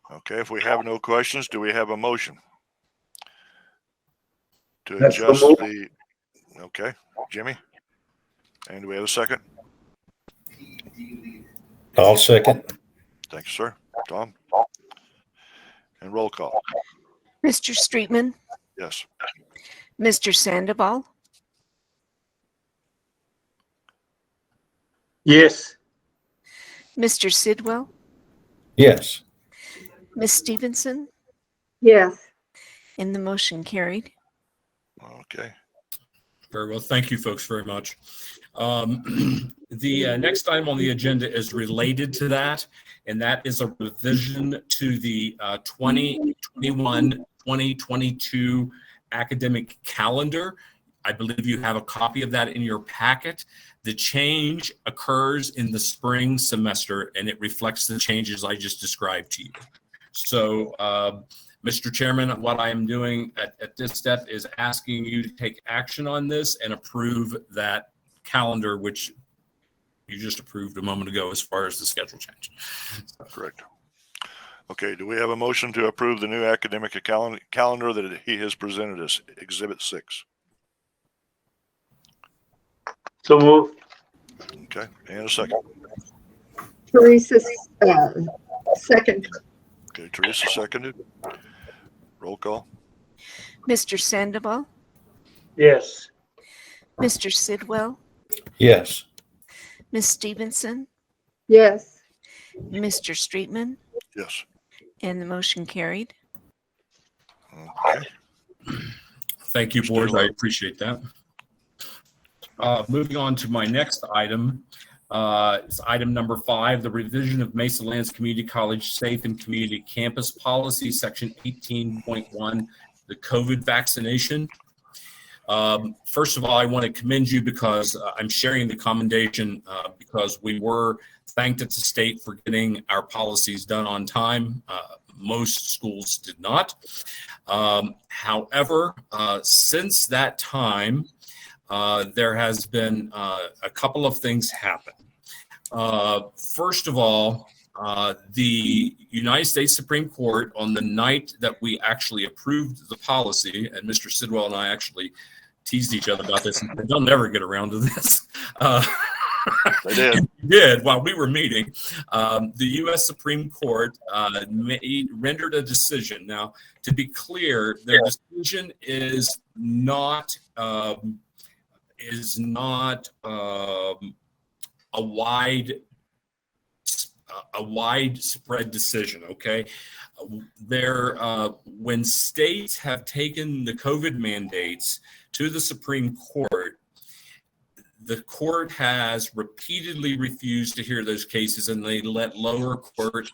Okay, if we have no questions, do we have a motion to adjust the, okay, Jimmy? And do we have a second? I'll second. Thank you, sir. Tom? And roll call. Mr. Streetman, Yes. Mr. Sandoval, Yes. Mr. Sidwell, Yes. Ms. Stevenson, Yes. and the motion carried. Okay. Very well. Thank you, folks, very much. The next item on the agenda is related to that, and that is a revision to the 2021-2022 academic calendar. I believe you have a copy of that in your packet. The change occurs in the spring semester, and it reflects the changes I just described to you. So, Mr. Chairman, what I am doing at this step is asking you to take action on this and approve that calendar, which you just approved a moment ago as far as the schedule change. Correct. Okay, do we have a motion to approve the new academic calendar that he has presented us, Exhibit 6? So move. Okay, and a second. Teresa, second. Okay, Teresa seconded. Roll call. Mr. Sandoval, Yes. Mr. Sidwell, Yes. Ms. Stevenson, Yes. Mr. Streetman, Yes. and the motion carried. Okay. Thank you, board. I appreciate that. Moving on to my next item, it's item number 5, the revision of Mesa Lands Community College Safe and Community Campus Policy, Section 18.1, the COVID vaccination. First of all, I want to commend you because I'm sharing the commendation because we were thanked at the state for getting our policies done on time. Most schools did not. However, since that time, there has been a couple of things happen. First of all, the United States Supreme Court, on the night that we actually approved the policy, and Mr. Sidwell and I actually teased each other about this, and they'll never get around to this. They did. Did while we were meeting. The U.S. Supreme Court rendered a decision. Now, to be clear, their decision is not a widespread decision. Okay, when states have taken the COVID mandates to the Supreme Court, the court has repeatedly refused to hear those cases, and they let lower court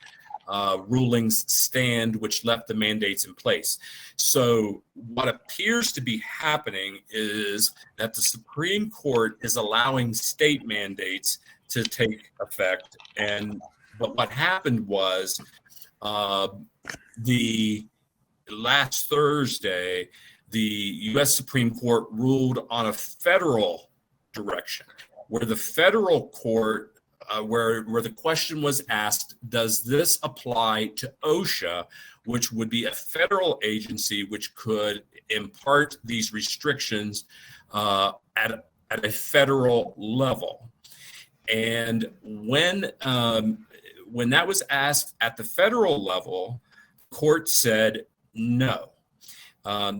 rulings stand, which left the mandates in place. So what appears to be happening is that the Supreme Court is allowing state mandates to take effect. But what happened was the last Thursday, the U.S. Supreme Court ruled on a federal direction where the federal court where the question was asked, does this apply to OSHA, which would be a federal agency which could impart these restrictions at a federal level? And when that was asked at the federal level, court said no.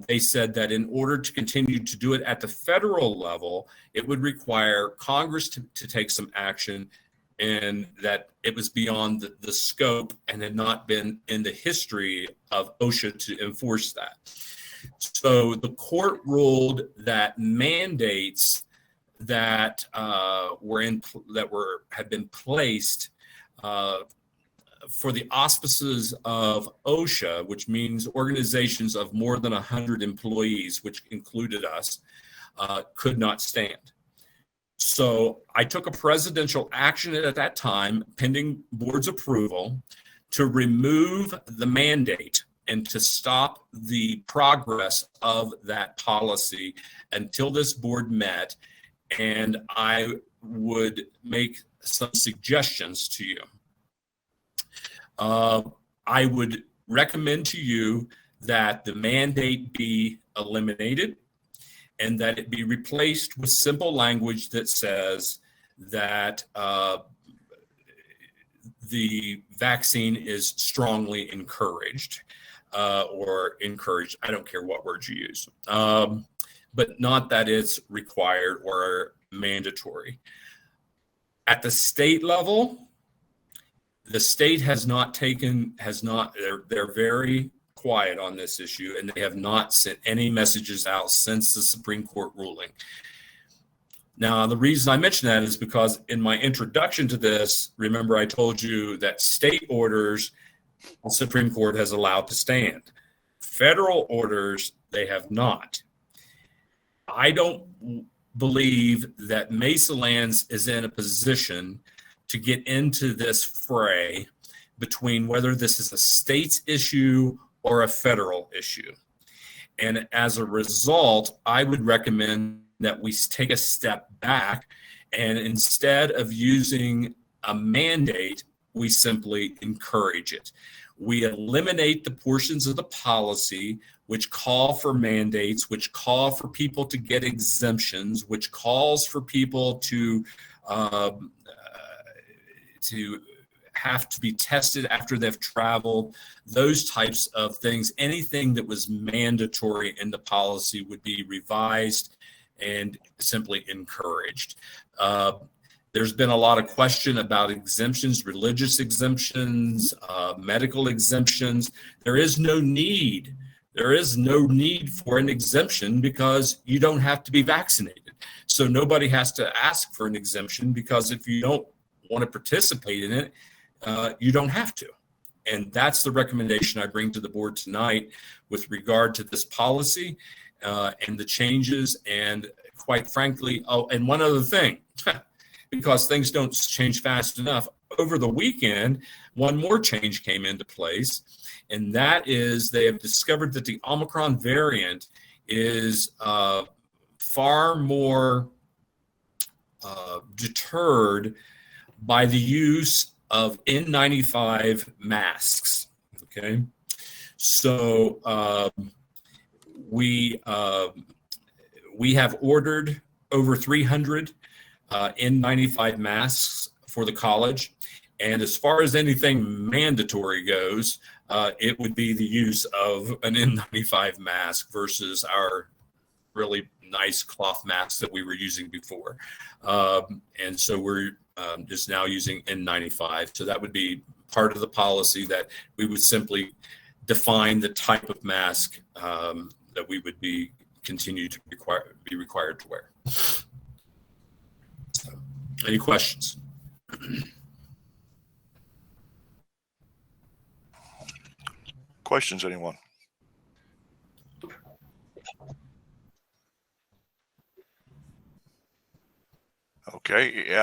They said that in order to continue to do it at the federal level, it would require Congress to take some action, and that it was beyond the scope and had not been in the history of OSHA to enforce that. So the court ruled that mandates that had been placed for the auspices of OSHA, which means organizations of more than 100 employees, which included us, could not stand. So I took a presidential action at that time, pending board's approval, to remove the mandate and to stop the progress of that policy until this board met. And I would make some suggestions to you. I would recommend to you that the mandate be eliminated and that it be replaced with simple language that says that the vaccine is strongly encouraged or encouraged. I don't care what words you use, but not that it's required or mandatory. At the state level, the state they're very quiet on this issue, and they have not sent any messages out since the Supreme Court ruling. Now, the reason I mention that is because in my introduction to this, remember I told you that state orders, the Supreme Court has allowed to stand. Federal orders, they have not. I don't believe that Mesa Lands is in a position to get into this fray between whether this is a state's issue or a federal issue. And as a result, I would recommend that we take a step back, and instead of using a mandate, we simply encourage it. We eliminate the portions of the policy which call for mandates, which call for people to get exemptions, which calls for people to have to be tested after they've traveled, those types of things. Anything that was mandatory in the policy would be revised and simply encouraged. There's been a lot of question about exemptions, religious exemptions, medical exemptions. There is no need for an exemption because you don't have to be vaccinated. So nobody has to ask for an exemption, because if you don't want to participate in it, you don't have to. And that's the recommendation I bring to the board tonight with regard to this policy and the changes. And quite frankly, and one other thing, because things don't change fast enough, over the weekend, one more change came into place, and that is they have discovered that the Omicron variant is far more deterred by the use of N95 masks. Okay, so we have ordered over 300 N95 masks for the college, and as far as anything mandatory goes, it would be the use of an N95 mask versus our really nice cloth masks that we were using before. And so we're just now using N95. So that would be part of the policy, that we would simply define the type of mask that we would be continue to be required to wear. So, any questions? Questions, anyone? Okay,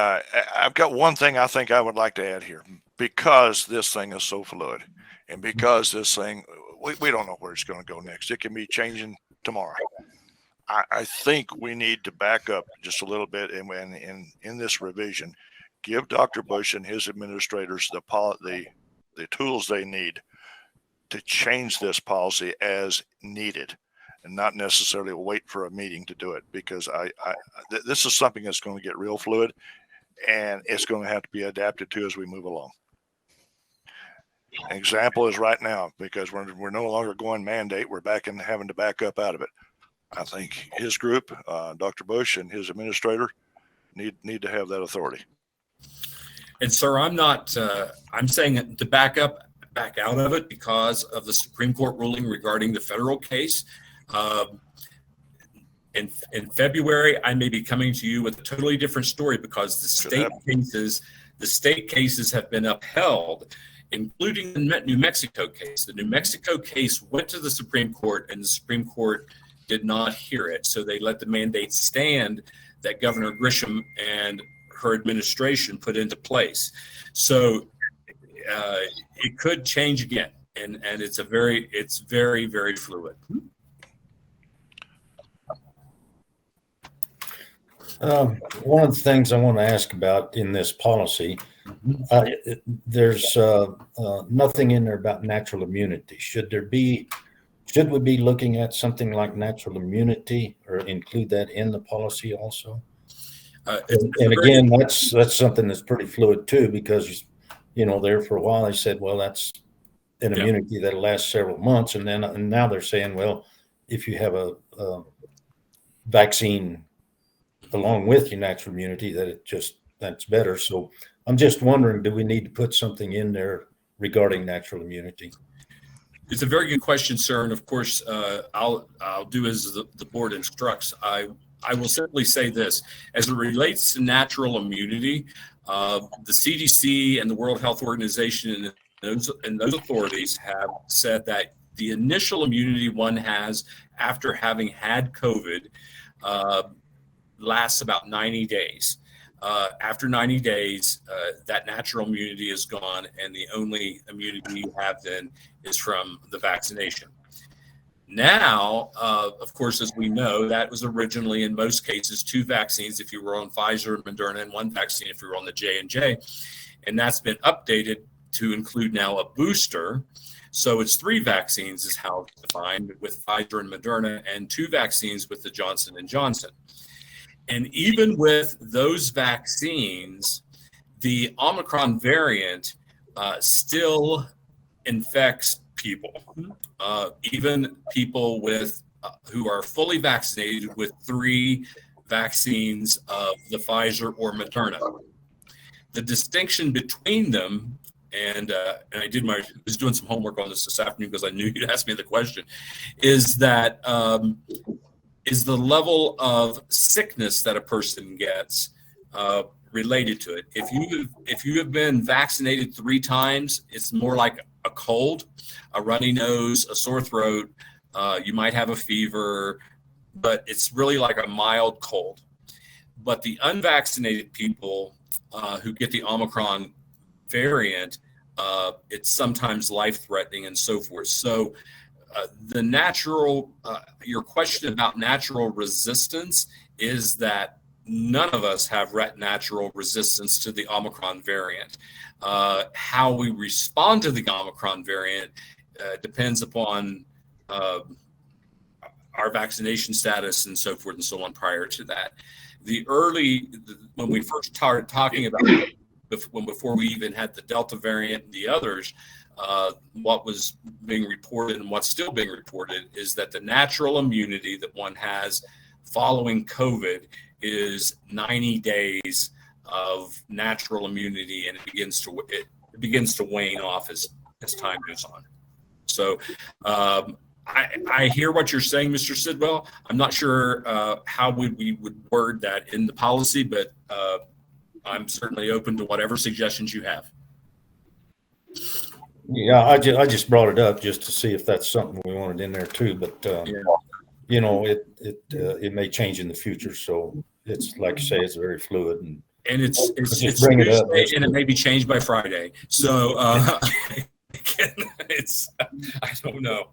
I've got one thing I think I would like to add here, because this thing is so fluid, and because this thing, we don't know where it's going to go next. It can be changing tomorrow. I think we need to back up just a little bit, and in this revision, give Dr. Bush and his administrators the tools they need to change this policy as needed, and not necessarily wait for a meeting to do it, because this is something that's going to get real fluid, and it's going to have to be adapted to as we move along. An example is right now, because we're no longer going mandate, we're back in having to back up out of it. I think his group, Dr. Bush and his administrator, need to have that authority. And sir, I'm not, I'm saying to back out of it because of the Supreme Court ruling regarding the federal case. In February, I may be coming to you with a totally different story because the state cases have been upheld, including the New Mexico case. The New Mexico case went to the Supreme Court, and the Supreme Court did not hear it. So they let the mandate stand that Governor Grisham and her administration put into place. So it could change again, and it's very, very fluid. One of the things I want to ask about in this policy, there's nothing in there about natural immunity. Should we be looking at something like natural immunity or include that in the policy also? And again, that's something that's pretty fluid too, because, there for a while they said, well, that's an immunity that'll last several months. And now they're saying, well, if you have a vaccine along with your natural immunity, that's better. So I'm just wondering, do we need to put something in there regarding natural immunity? It's a very good question, sir. And of course, I'll do as the board instructs. I will simply say this: as it relates to natural immunity, the CDC and the World Health Organization and those authorities have said that the initial immunity one has after having had COVID lasts about 90 days. After 90 days, that natural immunity is gone, and the only immunity you have then is from the vaccination. Now, of course, as we know, that was originally in most cases 2 vaccines if you were on Pfizer and Moderna, and 1 vaccine if you were on the J&J, and that's been updated to include now a booster. So it's 3 vaccines is how it's defined, with Pfizer and Moderna, and 2 vaccines with the Johnson & Johnson. And even with those vaccines, the Omicron variant still infects people, even people who are fully vaccinated with 3 vaccines of the Pfizer or Moderna. The distinction between them, and I was doing some homework on this afternoon because I knew you'd ask me the question, is that is the level of sickness that a person gets related to it. If you have been vaccinated 3 times, it's more like a cold, a runny nose, a sore throat. You might have a fever, but it's really like a mild cold. But the unvaccinated people who get the Omicron variant, it's sometimes life-threatening and so forth. So your question about natural resistance is that none of us have natural resistance to the Omicron variant. How we respond to the Omicron variant depends upon our vaccination status and so forth and so on prior to that. When we first started talking about before we even had the Delta variant and the others, what was being reported and what's still being reported is that the natural immunity that one has following COVID is 90 days of natural immunity, and it begins to wane off as time goes on. So I hear what you're saying, Mr. Sidwell. I'm not sure how we would word that in the policy, but I'm certainly open to whatever suggestions you have. Yeah, I just brought it up just to see if that's something we wanted in there too. But it may change in the future. So it's like you say, it's very fluid, and it's bring it up, and it may be changed by Friday. So I don't know.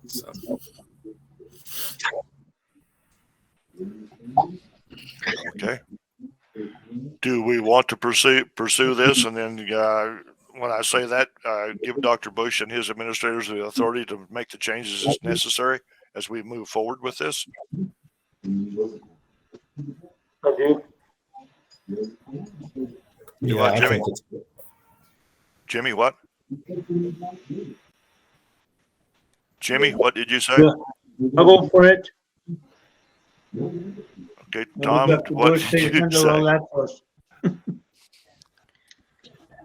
So. Okay. Do we want to pursue this, and then when I say that, give Dr. Bush and his administrators the authority to make the changes as necessary as we move forward with this? I do. You Yeah, what, I Jimmy? think it's, Jimmy, what? Jimmy, what did you say? Yeah. I'll go for it. Okay, I Tom, think Dr. what Bush did you handled all say? that for us.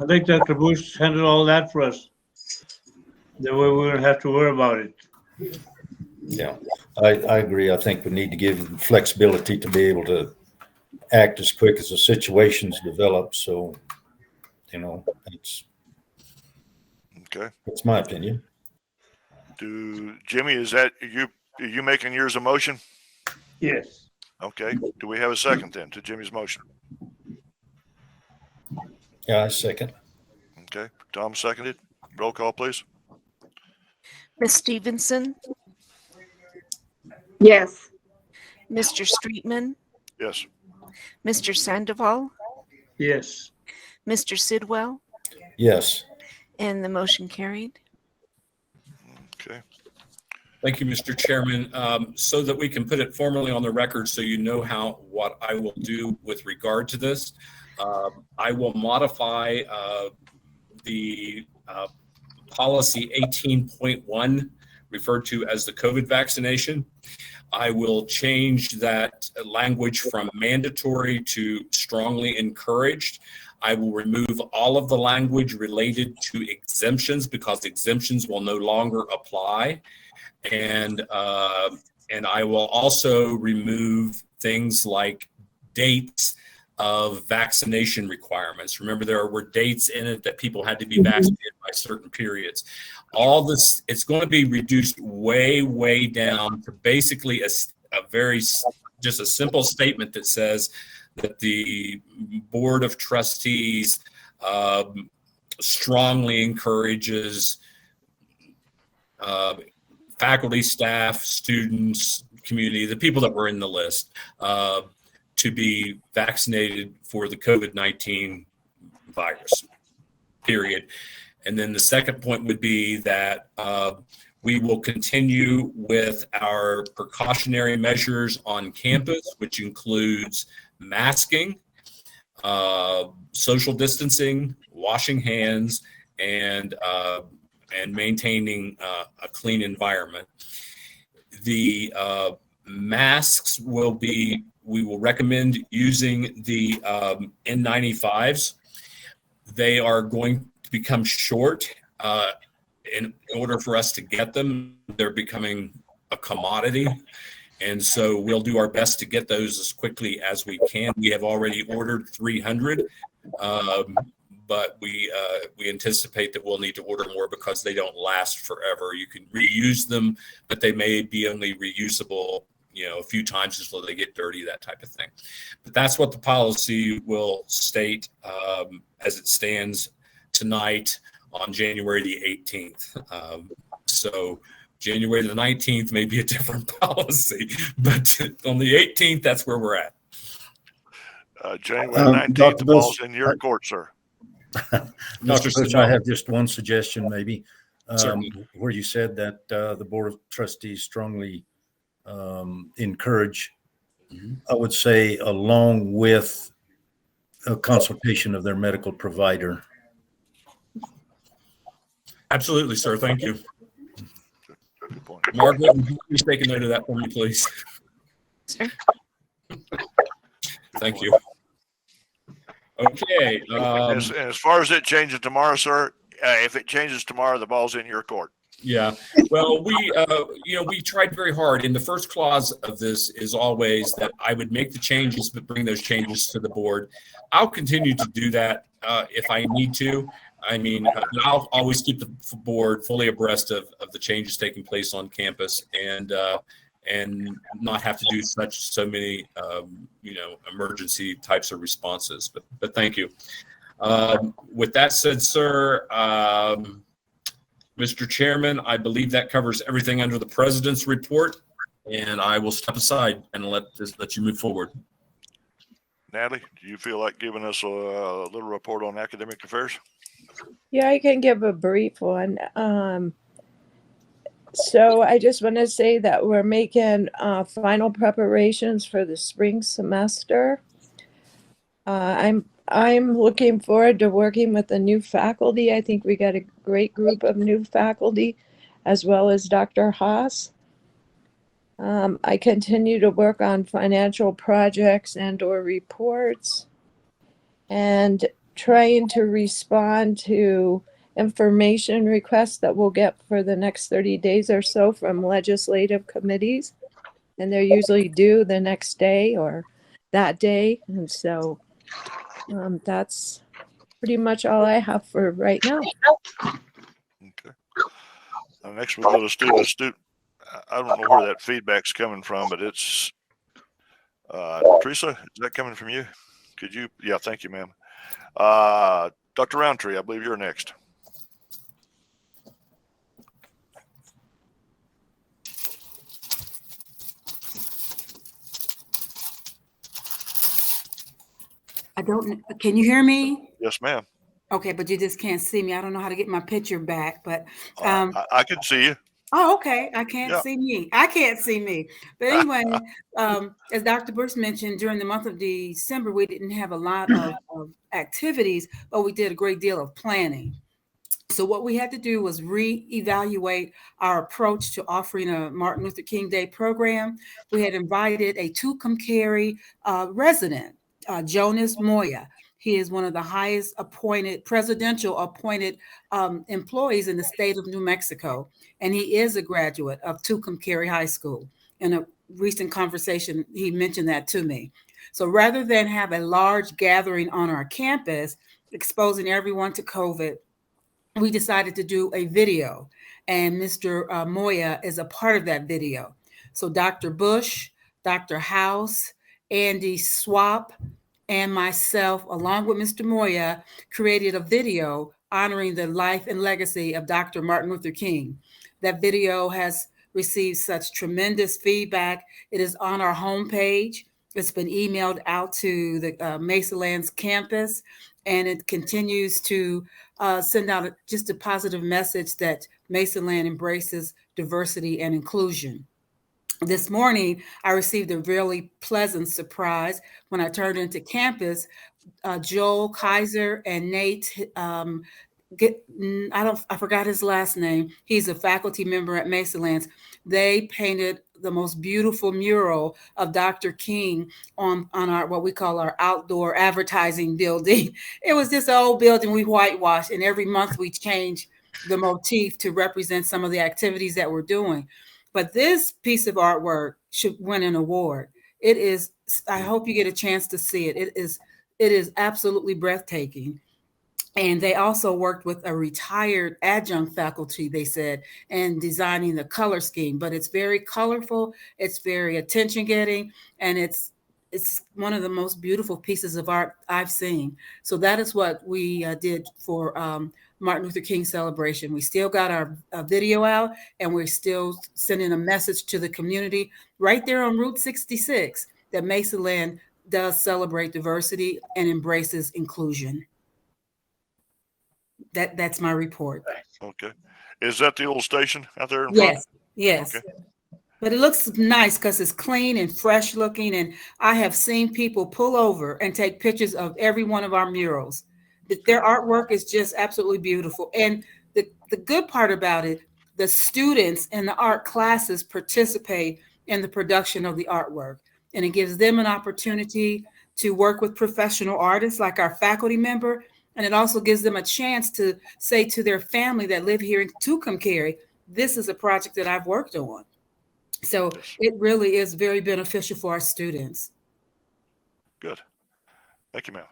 I think Dr. Bush handled all that for us. That way we don't have to worry about it. yeah, I agree. I think we need to give them flexibility to be able to act as quick as the situations develop. So, you know, Okay. that's my opinion. Jimmy, is that are you making yours a motion? Yes. Okay. Do we have a second then to Jimmy's motion? Yeah, I second. Okay. Tom seconded. Roll call, please. Ms. Stevenson, Yes. Mr. Streetman, Yes. Mr. Sandoval, Yes. Mr. Sidwell, Yes. and the motion carried. Okay. Thank you, Mr. Chairman. So that we can put it formally on the record so you know what I will do with regard to this, I will modify the policy 18.1 referred to as the COVID vaccination. I will change that language from mandatory to strongly encouraged. I will remove all of the language related to exemptions because exemptions will no longer apply. And I will also remove things like dates of vaccination requirements. Remember, there were dates in it that people had to be vaccinated by certain periods. All this, it's going to be reduced way, way down to basically just a simple statement that says that the Board of Trustees strongly encourages faculty, staff, students, community, the people that were in the list, to be vaccinated for the COVID-19 virus, period. And then the second point would be that we will continue with our precautionary measures on campus, which includes masking, social distancing, washing hands, and maintaining a clean environment. The masks we will recommend using the N95s. They are going to become short in order for us to get them. They're becoming a commodity. And so we'll do our best to get those as quickly as we can. We have already ordered 300, but we anticipate that we'll need to order more because they don't last forever. You can reuse them, but they may be only reusable, a few times until they get dirty, that type of thing. But that's what the policy will state as it stands tonight on January the 18th. So January the 19th may be a different policy, but on the 18th, that's where we're at. January 19th, Dr. the ball's Bush, in your court, sir. Dr. Bush, Sidwell. I have just one suggestion, maybe, Certainly. where you said that the Board of Trustees strongly encourage, I would say, along with a consultation of their medical provider. Absolutely, sir. Thank you. Good point. Margaret, would you please take a note of that for me, please? Sir. Thank you. Okay. As far as it changes tomorrow, sir, if it changes tomorrow, the ball's in your court. Yeah. Well, we tried very hard. And the first clause of this is always that I would make the changes, but bring those changes to the board. I'll continue to do that if I need to. I mean, I'll always keep the board fully abreast of the changes taking place on campus and not have to do so many, emergency types of responses. But thank you. With that said, sir, Mr. Chairman, I believe that covers everything under the president's report, and I will step aside and let you move forward. Natalie, do you feel like giving us a little report on academic affairs? Yeah, I can give a brief one. So I just want to say that we're making final preparations for the spring semester. I'm looking forward to working with the new faculty. I think we got a great group of new faculty, as well as Dr. Haas. I continue to work on financial projects and/or reports, and trying to respond to information requests that we'll get for the next 30 days or so from legislative committees. And they're usually due the next day or that day. And so that's pretty much all I have for right now. Okay. Next we'll go to student. I don't know where that feedback's coming from, but it's Teresa, is that coming from you? Could you? Yeah, thank you, ma'am. Dr. Roundtree, I believe you're next. I don't, can you hear me? Yes, ma'am. Okay, but you just can't see me. I don't know how to get my picture back, but. I can see you. Oh, okay. I can't Yeah. see me. I can't see me. But anyway, as Dr. Bush mentioned, during the month of December, we didn't have a lot of activities, but we did a great deal of planning. So what we had to do was reevaluate our approach to offering a Martin Luther King Day program. We had invited a Tucumcari resident, Jonas Moya. He is one of the highest presidential appointed employees in the state of New Mexico. And he is a graduate of Tucumcari High School. In a recent conversation, he mentioned that to me. So rather than have a large gathering on our campus, exposing everyone to COVID, we decided to do a video. And Mr. Moya is a part of that video. So Dr. Bush, Dr. House, Andy Swap, and myself, along with Mr. Moya, created a video honoring the life and legacy of Dr. Martin Luther King. That video has received such tremendous feedback. It is on our homepage. It's been emailed out to the Mesalands campus, and it continues to send out just a positive message that Mesaland embraces diversity and inclusion. This morning, I received a really pleasant surprise when I turned into campus. Joel Kaiser and Nate, I forgot his last name. He's a faculty member at Mesalands. They painted the most beautiful mural of Dr. King on our, what we call our outdoor advertising building. It was this old building we whitewashed, and every month we change the motif to represent some of the activities that we're doing. But this piece of artwork should win an award. It is, I hope you get a chance to see it. It is absolutely breathtaking. And they also worked with a retired adjunct faculty, they said, in designing the color scheme. But it's very colorful, it's very attention-getting, and it's one of the most beautiful pieces of art I've seen. So that is what we did for Martin Luther King celebration. We still got our video out, and we're still sending a message to the community right there on Route 66 that Mesaland does celebrate diversity and embraces inclusion. That's my report. Okay. Is that the old station out there in Yes, front? yes. Okay. But it looks nice because it's clean and fresh looking. And I have seen people pull over and take pictures of every one of our murals. Their artwork is just absolutely beautiful. And the good part about it, the students in the art classes participate in the production of the artwork. And it gives them an opportunity to work with professional artists like our faculty member. And it also gives them a chance to say to their family that live here in Tucumcari, this is a project that I've worked on. So it really is very beneficial for our students. Good. Thank you, ma'am.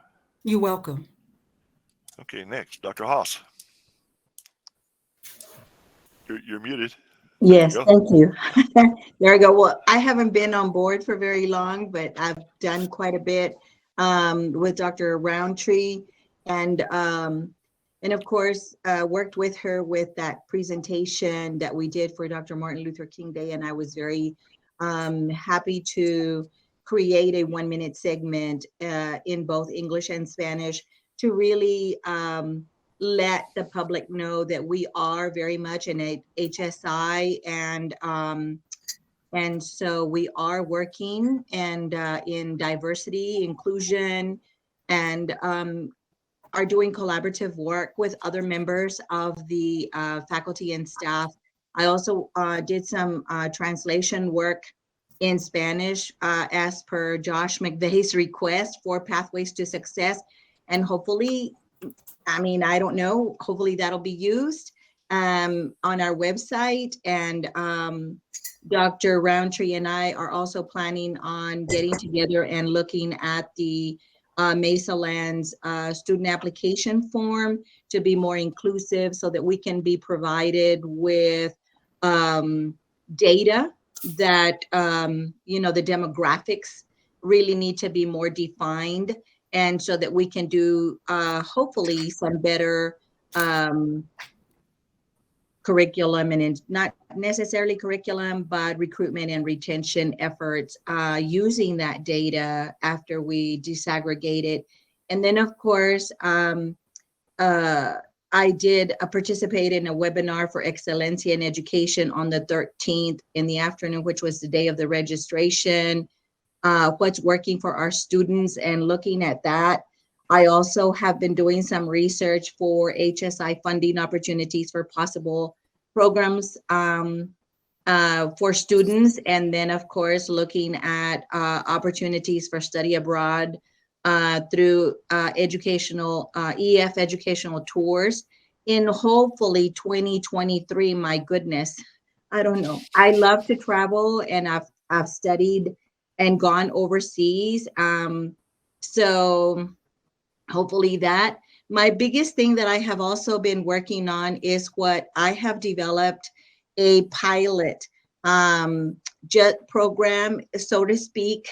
You're welcome. Okay, next, Dr. Haas. You're muted. Yes, There thank you. There we go. Well, I haven't been on board for very long, but I've done quite a bit with Dr. Roundtree, and of course worked with her with that presentation that we did for Dr. Martin Luther King Day, and I was very happy to create a 1-minute segment in both English and Spanish to really let the public know that we are very much an HSI, and so we are working and in diversity, inclusion, and are doing collaborative work with other members of the faculty and staff. I also did some translation work in Spanish as per Josh McVeigh's request for Pathways to Success. And hopefully, I mean, I don't know, hopefully that'll be used on our website. And Dr. Roundtree and I are also planning on getting together and looking at the Mesa Lands student application form to be more inclusive so that we can be provided with data that, you know, the demographics really need to be more defined, and so that we can do hopefully some better curriculum, and not necessarily curriculum, but recruitment and retention efforts using that data after we disaggregate it. And then of course, I did participate in a webinar for Excelencia in Education on the 13th in the afternoon, which was the day of the registration, what's working for our students and looking at that. I also have been doing some research for HSI funding opportunities for possible programs for students. And then of course, looking at opportunities for study abroad through educational, EF educational tours in hopefully 2023. My goodness, I don't know. I love to travel, and I've studied and gone overseas. So hopefully that. My biggest thing that I have also been working on is what I have developed, a pilot jet program, so to speak,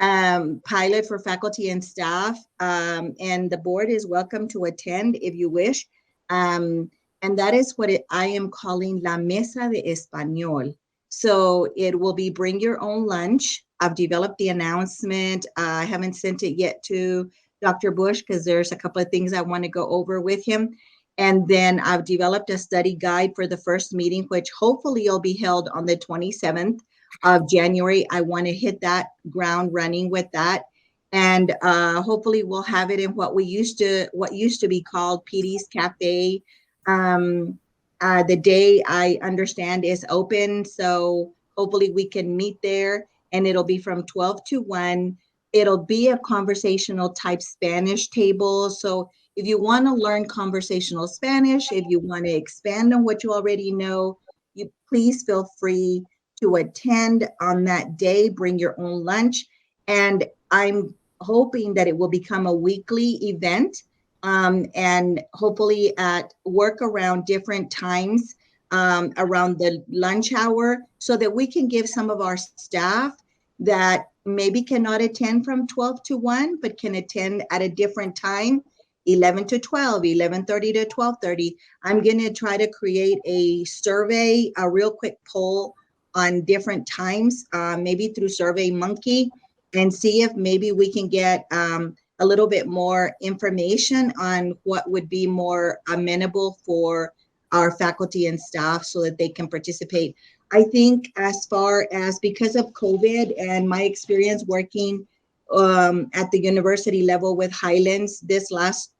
pilot for faculty and staff, and the board is welcome to attend if you wish. And that is what I am calling La Mesa de Español. So it will be bring your own lunch. I've developed the announcement. I haven't sent it yet to Dr. Bush because there's a couple of things I want to go over with him. And then I've developed a study guide for the first meeting, which hopefully will be held on the 27th of January. I want to hit that ground running with that. And hopefully we'll have it in what used to be called PD's Cafe. The day I understand is open. So hopefully we can meet there, and it'll be from 12 to 1. It'll be a conversational type Spanish table. So if you want to learn conversational Spanish, if you want to expand on what you already know, you please feel free to attend on that day. Bring your own lunch. And I'm hoping that it will become a weekly event, and hopefully at work around different times around the lunch hour, so that we can give some of our staff that maybe cannot attend from 12 to 1, but can attend at a different time, 11 to 12, 11:30 to 12:30. I'm going to try to create a survey, a real quick poll on different times, maybe through SurveyMonkey, and see if maybe we can get a little bit more information on what would be more amenable for our faculty and staff so that they can participate. I think as far as, because of COVID and my experience working at the university level with Highlands this last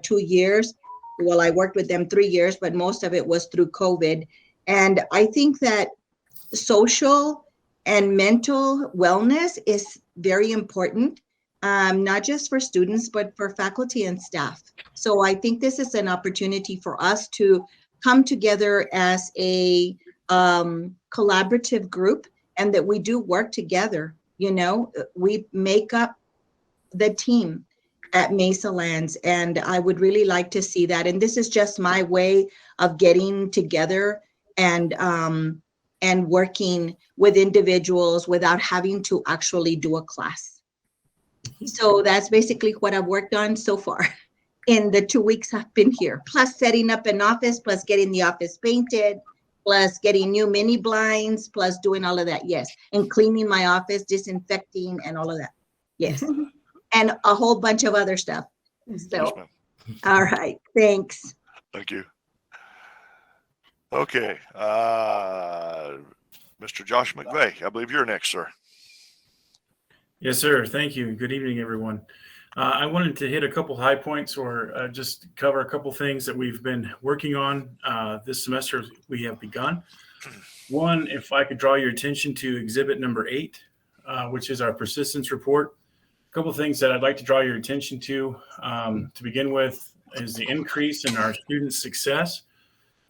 2 years, well, I worked with them 3 years, but most of it was through COVID. And I think that social and mental wellness is very important, not just for students, but for faculty and staff. So I think this is an opportunity for us to come together as a collaborative group, and that we do work together. You know, we make up the team at Mesa Lands, and I would really like to see that. And this is just my way of getting together and working with individuals without having to actually do a class. So that's basically what I've worked on so far in the 2 weeks I've been here, plus setting up an office, plus getting the office painted, plus getting new mini blinds, plus doing all of that. Yes. And cleaning my office, disinfecting and all of that. Yes. And a whole bunch of other stuff. So, all right. Thanks. Thank you. Okay. Mr. Josh McVeigh, I believe you're next, sir. Yes, sir. Thank you. Good evening, everyone. I wanted to hit a couple high points or just cover a couple things that we've been working on this semester we have begun. One, if I could draw your attention to exhibit number 8, which is our persistence report. A couple of things that I'd like to draw your attention to begin with is the increase in our student success.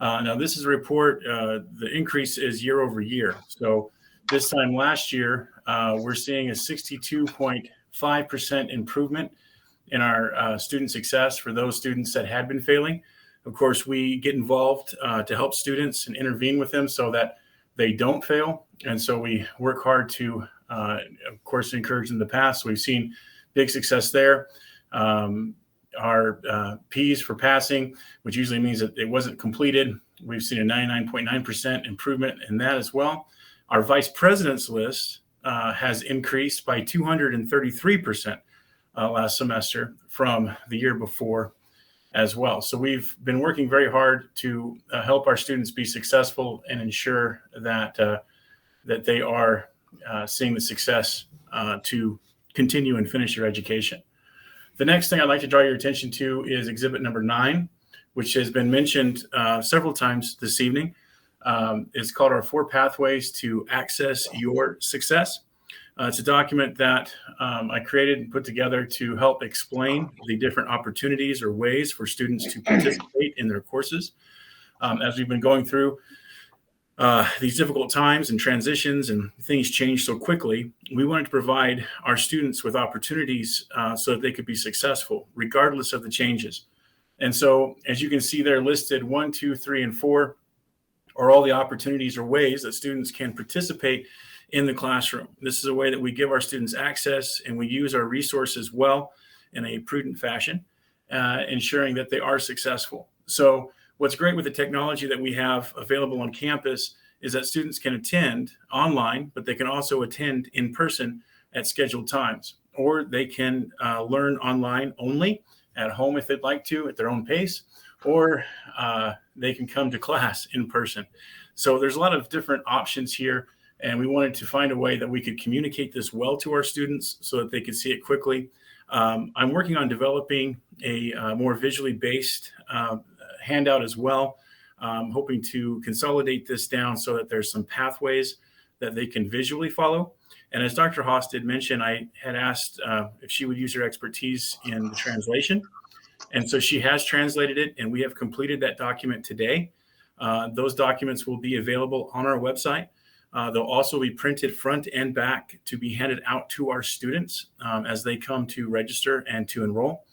Now, this is a report, the increase is year over year. So this time last year, we're seeing a 62.5% improvement in our student success for those students that had been failing. Of course, we get involved to help students and intervene with them so that they don't fail. And so we work hard to, of course, encourage them to pass. So we've seen big success there. Our P's for passing, which usually means that it wasn't completed, we've seen a 99.9% improvement in that as well. Our vice president's list has increased by 233% last semester from the year before as well. So we've been working very hard to help our students be successful and ensure that that they are seeing the success to continue and finish their education. The next thing I'd like to draw your attention to is exhibit number 9, which has been mentioned several times this evening. It's called our 4 Pathways to Access Your Success. It's a document that I created and put together to help explain the different opportunities or ways for students to participate in their courses. As we've been going through these difficult times and transitions and things change so quickly, we wanted to provide our students with opportunities so that they could be successful regardless of the changes. And so, as you can see there listed, 1, 2, 3, and 4 are all the opportunities or ways that students can participate in the classroom. This is a way that we give our students access and we use our resources well in a prudent fashion, ensuring that they are successful. So what's great with the technology that we have available on campus is that students can attend online, but they can also attend in person at scheduled times, or they can learn online only at home if they'd like to at their own pace, or they can come to class in person. So there's a lot of different options here, and we wanted to find a way that we could communicate this well to our students so that they could see it quickly. I'm working on developing a more visually based handout as well. Hoping to consolidate this down so that there's some pathways that they can visually follow. And as Dr. Haas did mention, I had asked if she would use her expertise in the translation. And so she has translated it, and we have completed that document today. Those documents will be available on our website. They'll also be printed front and back to be handed out to our students as they come to register and to enroll.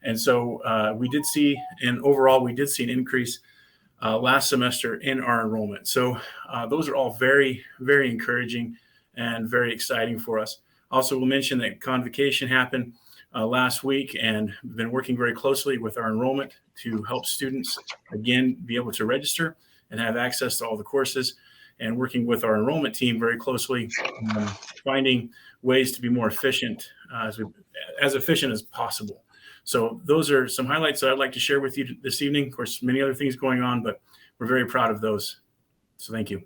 And so we did see, and overall, we did see an increase last semester in our enrollment. So those are all very, very encouraging and very exciting for us. Also, we'll mention that convocation happened last week, and we've been working very closely with our enrollment to help students, again, be able to register and have access to all the courses, and working with our enrollment team very closely, finding ways to be more efficient, as efficient as possible. So those are some highlights that I'd like to share with you this evening. Of course, many other things going on, but we're very proud of those. So thank you.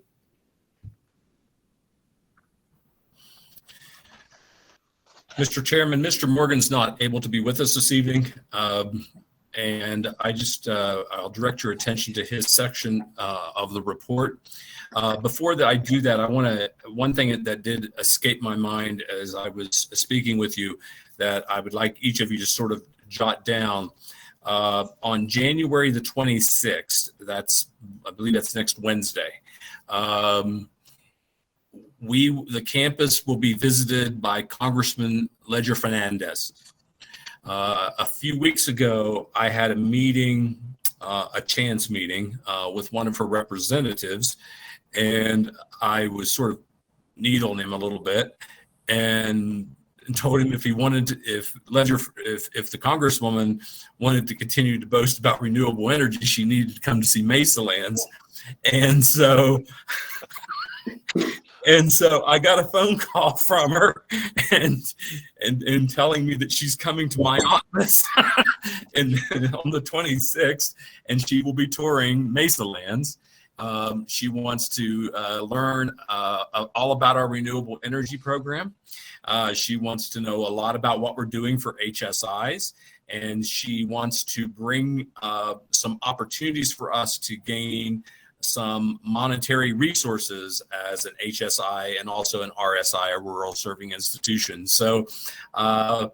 Mr. Chairman, Mr. Morgan's not able to be with us this evening. And I just, I'll direct your attention to his section of the report. Before that, I do that, I want to, one thing that did escape my mind as I was speaking with you that I would like each of you to sort of jot down. On January the 26th, I believe that's next Wednesday, the campus will be visited by Congressman Ledger Fernandez. A few weeks ago, I had a meeting, a chance meeting with one of her representatives, and I was sort of needling him a little bit and told him if he wanted to, if the Congresswoman wanted to continue to boast about renewable energy, she needed to come to see Mesa Lands. And so I got a phone call from her and telling me that she's coming to my office and on the 26th, and she will be touring Mesa Lands. She wants to learn all about our renewable energy program. She wants to know a lot about what we're doing for HSIs, and she wants to bring some opportunities for us to gain some monetary resources as an HSI and also an RSI, a rural serving institution. So I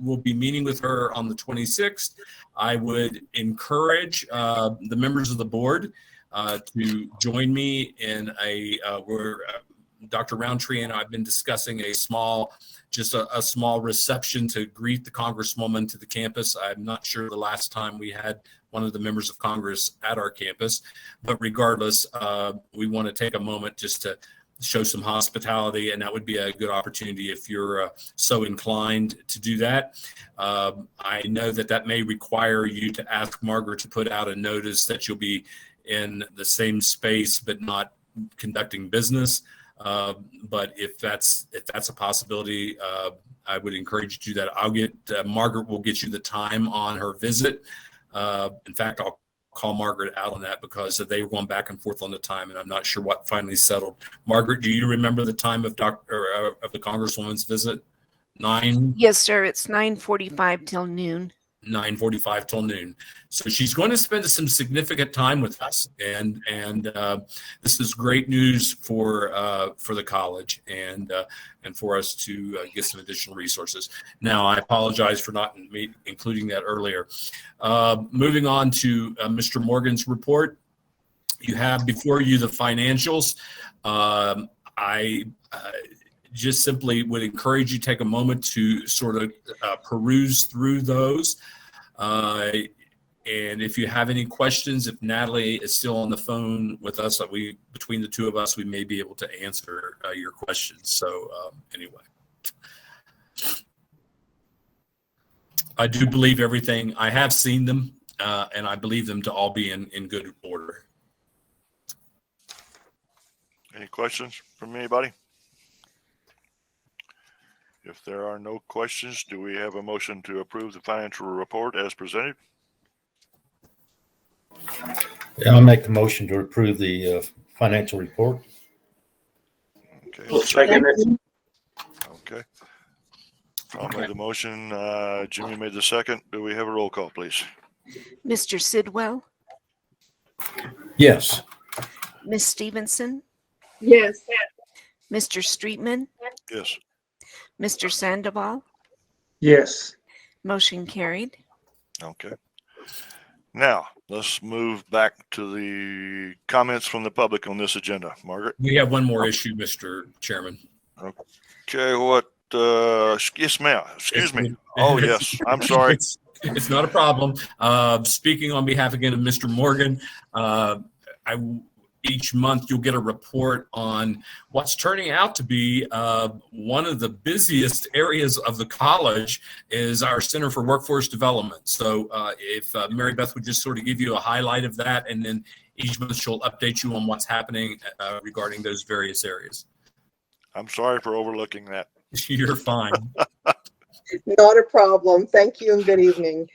will be meeting with her on the 26th. I would encourage the members of the board to join me in where Dr. Roundtree and I have been discussing a small reception to greet the Congresswoman to the campus. I'm not sure the last time we had one of the members of Congress at our campus, but regardless, we want to take a moment just to show some hospitality, and that would be a good opportunity if you're so inclined to do that. I know that may require you to ask Margaret to put out a notice that you'll be in the same space but not conducting business. But if that's a possibility, I would encourage you to do that. I'll get Margaret will get you the time on her visit. In fact, I'll call Margaret out on that because they were going back and forth on the time, and I'm not sure what finally settled. Margaret, do you remember the time of the Congresswoman's visit? 9? Yes, sir. It's 9:45 till noon. 9:45 till noon. So she's going to spend some significant time with us, and this is great news for the college and for us to get some additional resources. Now, I apologize for not including that earlier. Moving on to Mr. Morgan's report. You have before you the financials. I just simply would encourage you to take a moment to sort of peruse through those. And if you have any questions, if Natalie is still on the phone with us, between the two of us, we may be able to answer your questions. So anyway, I do believe everything. I have seen them, and I believe them to all be in good order. Any questions from anybody? If there are no questions, do we have a motion to approve the financial report as presented? Yeah, I'll make the motion to approve the financial report. Okay. Second. Okay. I'll make the motion. Jimmy made the second. Do we have a roll call, please? Mr. Sidwell, Yes. Miss Stevenson, Yes. Mr. Streetman, Yes. Mr. Sandoval, Yes. motion carried. Okay. Now, let's move back to the comments from the public on this agenda. Margaret? We have one more issue, Mr. Chairman. Okay, what, excuse me. Oh, yes, I'm sorry. It's not a problem. Speaking on behalf again of Mr. Morgan, each month you'll get a report on what's turning out to be one of the busiest areas of the college is our Center for Workforce Development. So if Mary Beth would just sort of give you a highlight of that, and then each month she'll update you on what's happening regarding those various areas. I'm sorry for overlooking that. You're fine. Not a problem. Thank you and good evening.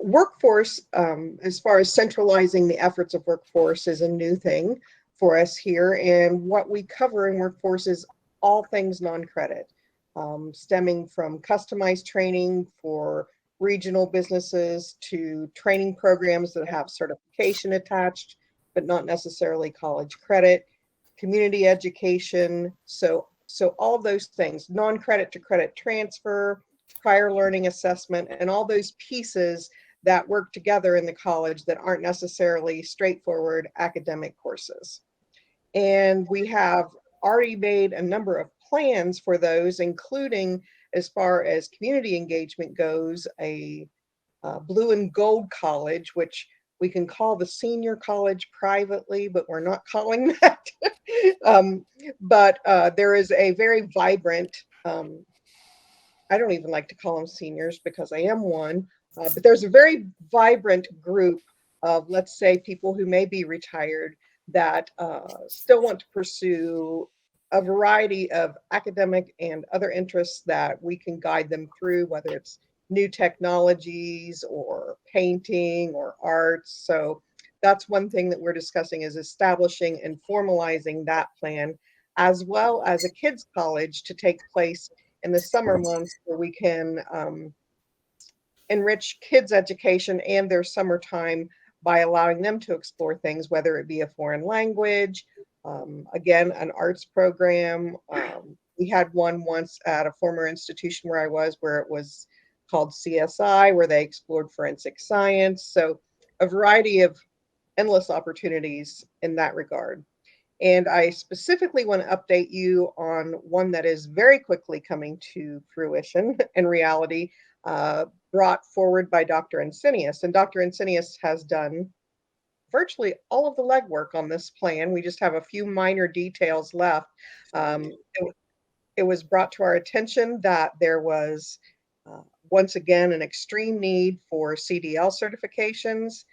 Workforce, as far as centralizing the efforts of workforce, is a new thing for us here. And what we cover in workforce is all things non-credit, stemming from customized training for regional businesses to training programs that have certification attached, but not necessarily college credit, community education. So all of those things, non-credit to credit transfer, prior learning assessment, and all those pieces that work together in the college that aren't necessarily straightforward academic courses. And we have already made a number of plans for those, including, as far as community engagement goes, a blue and gold college, which we can call the senior college privately, but we're not calling that. But there is a very vibrant, I don't even like to call them seniors because I am one, but there's a very vibrant group of, let's say, people who may be retired that still want to pursue a variety of academic and other interests that we can guide them through, whether it's new technologies or painting or arts. So that's one thing that we're discussing, is establishing and formalizing that plan, as well as a kids college to take place in the summer months, where we can enrich kids' education and their summertime by allowing them to explore things, whether it be a foreign language, again, an arts program. We had one once at a former institution where I was, where it was called CSI, where they explored forensic science. So a variety of endless opportunities in that regard. And I specifically want to update you on one that is very quickly coming to fruition in reality, brought forward by Dr. Insenius. And Dr. Insenius has done virtually all of the legwork on this plan. We just have a few minor details left. It was brought to our attention that there was, once again, an extreme need for CDL certifications.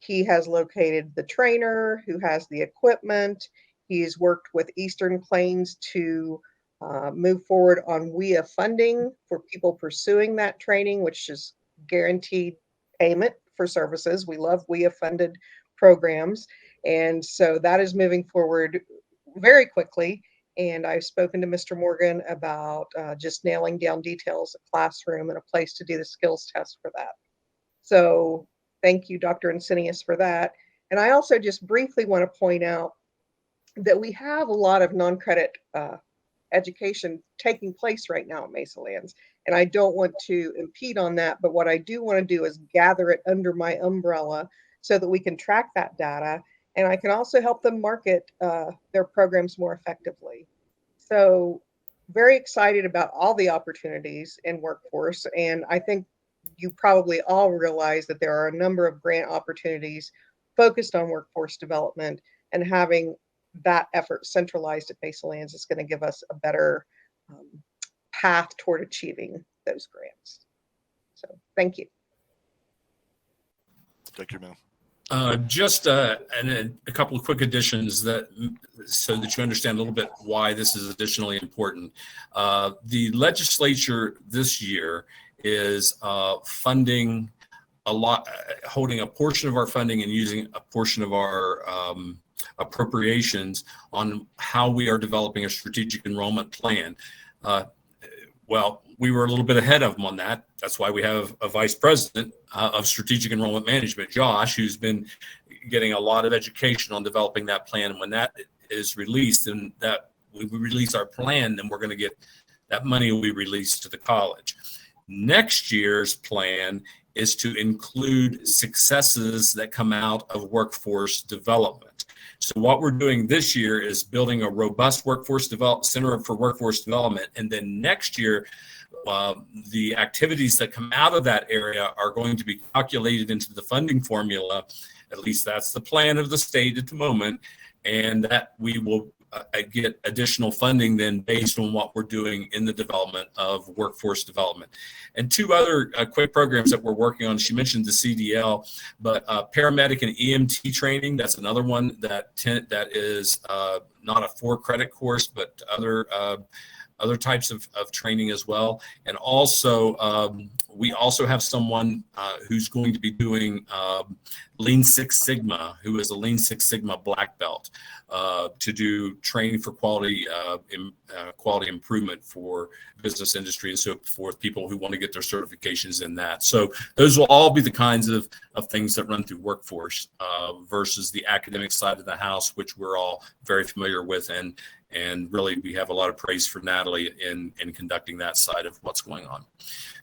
He has located the trainer who has the equipment. He's worked with Eastern Plains to move forward on WIA funding for people pursuing that training, which is guaranteed payment for services. We love WIA funded programs. And so that is moving forward very quickly. And I've spoken to Mr. Morgan about just nailing down details, a classroom and a place to do the skills test for that. So thank you, Dr. Insenius, for that. And I also just briefly want to point out that we have a lot of non-credit education taking place right now at Mesa Lands. And I don't want to impede on that, but what I do want to do is gather it under my umbrella so that we can track that data, and I can also help them market their programs more effectively. So very excited about all the opportunities in workforce. And I think you probably all realize that there are a number of grant opportunities focused on workforce development, and having that effort centralized at Mesa Lands is going to give us a better path toward achieving those grants. So thank you. Thank you, ma'am. Just and a couple of quick additions so that you understand a little bit why this is additionally important. The legislature this year is funding a lot, holding a portion of our funding and using a portion of our appropriations on how we are developing a strategic enrollment plan. Well, we were a little bit ahead of them on that. That's why we have a vice president of strategic enrollment management, Josh, who's been getting a lot of education on developing that plan. And when that is released, and that we release our plan, then we're going to get that money will be released to the college. Next year's plan is to include successes that come out of workforce development. So what we're doing this year is building a robust workforce development center for workforce development. And then next year, the activities that come out of that area are going to be calculated into the funding formula. At least that's the plan of the state at the moment. And that we will get additional funding then based on what we're doing in the development of workforce development. And two other quick programs that we're working on. She mentioned the CDL, but paramedic and EMT training, that's another one that is not a 4-credit course, but other types of training as well. And also, we also have someone who's going to be doing Lean Six Sigma, who is a Lean Six Sigma black belt, to do training for quality improvement for business industry and so forth, people who want to get their certifications in that. So those will all be the kinds of things that run through workforce versus the academic side of the house, which we're all very familiar with. And really, we have a lot of praise for Natalie in conducting that side of what's going on.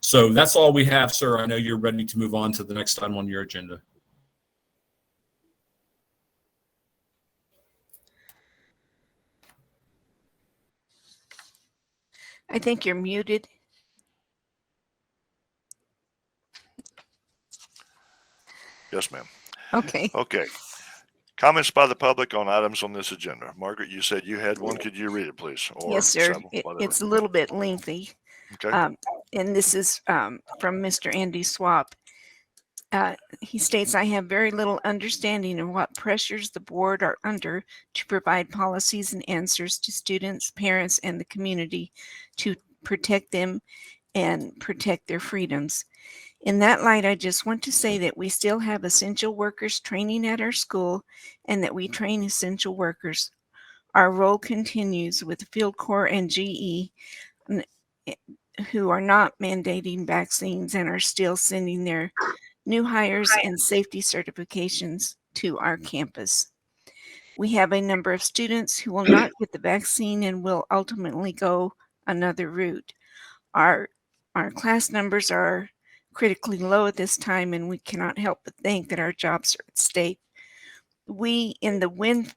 So that's all we have, sir. I know you're ready to move on to the next item on your agenda. I think you're muted. Yes, ma'am. Okay. Okay. Comments by the public on items on this agenda. Margaret, you said you had one. Could you read it, please? Or Yes, sir. several, whatever. It's a little bit lengthy. Okay. And this is from Mr. Andy Swap. He states, I have very little understanding of what pressures the board are under to provide policies and answers to students, parents, and the community to protect them and protect their freedoms. In that light, I just want to say that we still have essential workers training at our school and that we train essential workers. Our role continues with Field Corps and GE who are not mandating vaccines and are still sending their new hires and safety certifications to our campus. We have a number of students who will not get the vaccine and will ultimately go another route. Our class numbers are critically low at this time, and we cannot help but think that our jobs are at stake. We in the WIN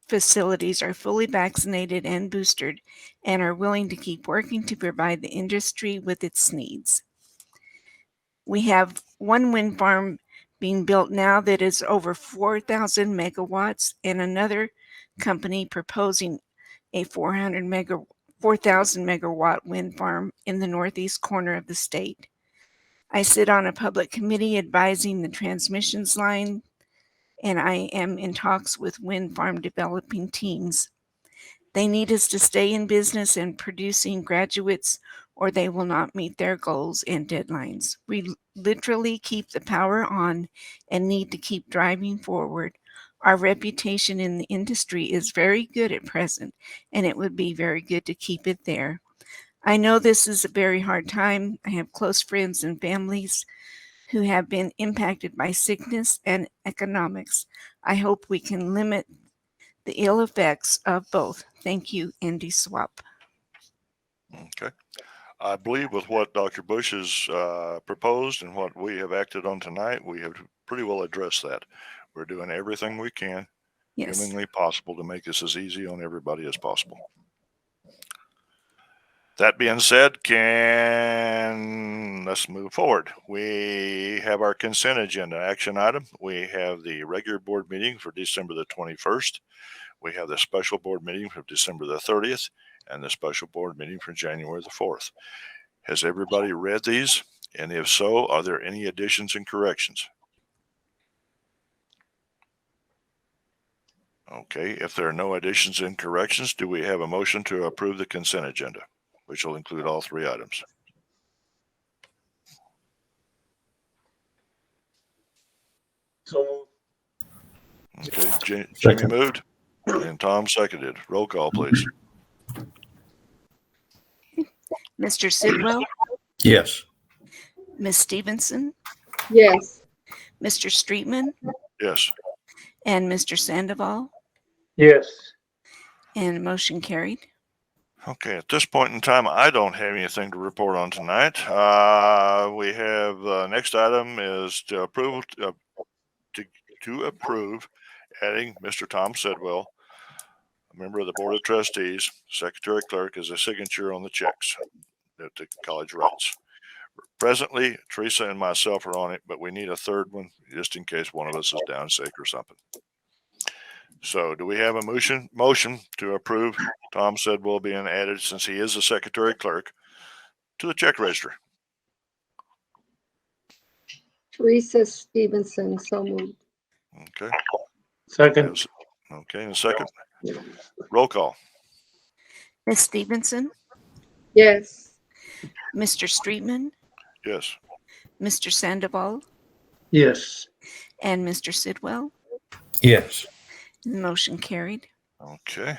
facilities are fully vaccinated and boosted and are willing to keep working to provide the industry with its needs. We have one wind farm being built now that is over 4,000 megawatts and another company proposing a 4,000 megawatt wind farm in the northeast corner of the state. I sit on a public committee advising the transmissions line, and I am in talks with wind farm developing teams. They need us to stay in business and producing graduates, or they will not meet their goals and deadlines. We literally keep the power on and need to keep driving forward. Our reputation in the industry is very good at present, and it would be very good to keep it there. I know this is a very hard time. I have close friends and families who have been impacted by sickness and economics. I hope we can limit the ill effects of both. Thank you, Andy Swap. Okay. I believe with what Dr. Bush has proposed and what we have acted on tonight, we have pretty well addressed that. We're doing everything we can, humanly possible, to make this as easy on everybody as possible. That being said, let's move forward. We have our consent agenda action item. We have the regular board meeting for December the 21st. We have the special board meeting for December the 30th and the special board meeting for January the 4th. Has everybody read these? And if so, are there any additions and corrections? Okay, if there are no additions and corrections, do we have a motion to approve the consent agenda, which will include all three items? So, okay, Jamie moved and Tom seconded. Roll call, please. Mr. Sidwell? Yes. Ms. Stevenson? Yes. Mr. Streetman? Yes. And Mr. Sandoval? Yes. And motion carried. Okay, at this point in time, I don't have anything to report on tonight. We have next item is to approve to approve adding Mr. Tom Sidwell, a member of the Board of Trustees, Secretary Clerk, as a signature on the checks that the college writes. Presently, Teresa and myself are on it, but we need a third one just in case one of us is down sick or something. So do we have a motion to approve Tom Sidwell being added, since he is the Secretary Clerk, to the check register? Teresa Stevenson, so moved. Okay. Second. Okay, and a second. Roll call. Ms. Stevenson? Yes. Mr. Streetman? Yes. Mr. Sandoval? Yes. And Mr. Sidwell? Yes. Motion carried. Okay.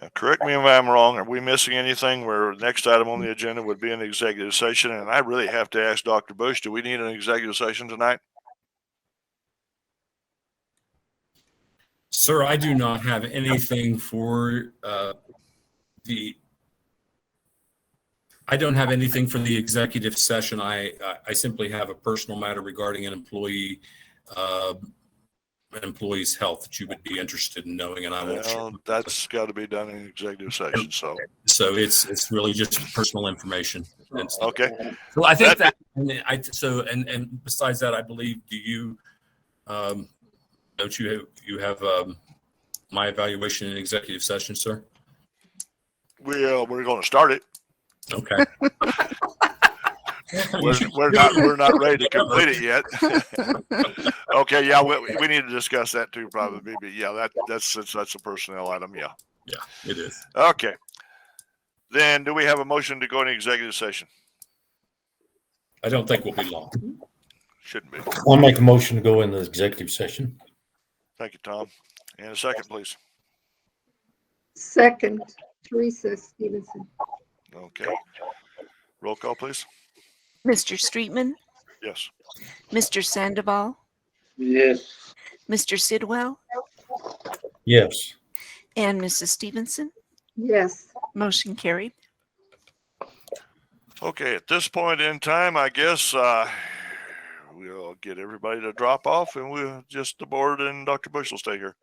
Now, correct me if I'm wrong. Are we missing anything where next item on the agenda would be an executive session? And I really have to ask Dr. Bush, do we need an executive session tonight? Sir, I do not have anything for I don't have anything for the executive session. I simply have a personal matter regarding an employee's health that you would be interested in knowing, and I won't share. That's got to be done in executive session. So it's really just personal information. Okay. So I think and besides that, I believe, do you don't you have my evaluation in executive session, sir? We're going to start it. Okay. we're not ready to complete it yet. Okay, yeah, we need to discuss that too, probably. But yeah, that's a personnel item. Yeah. Yeah, it is. Okay. Then, do we have a motion to go into executive session? I don't think we'll be long. Shouldn't be. I'll make a motion to go into executive session. Thank you, Tom. And a second, please. Second, Teresa Stevenson. Okay. Roll call, please. Mr. Streetman, Yes. Mr. Sandoval, Yes. Mr. Sidwell, Yes. and Mrs. Stevenson. Yes. Motion carried. Okay, at this point in time, I guess we'll get everybody to drop off and we'll just the board and Dr. Bush will stay here.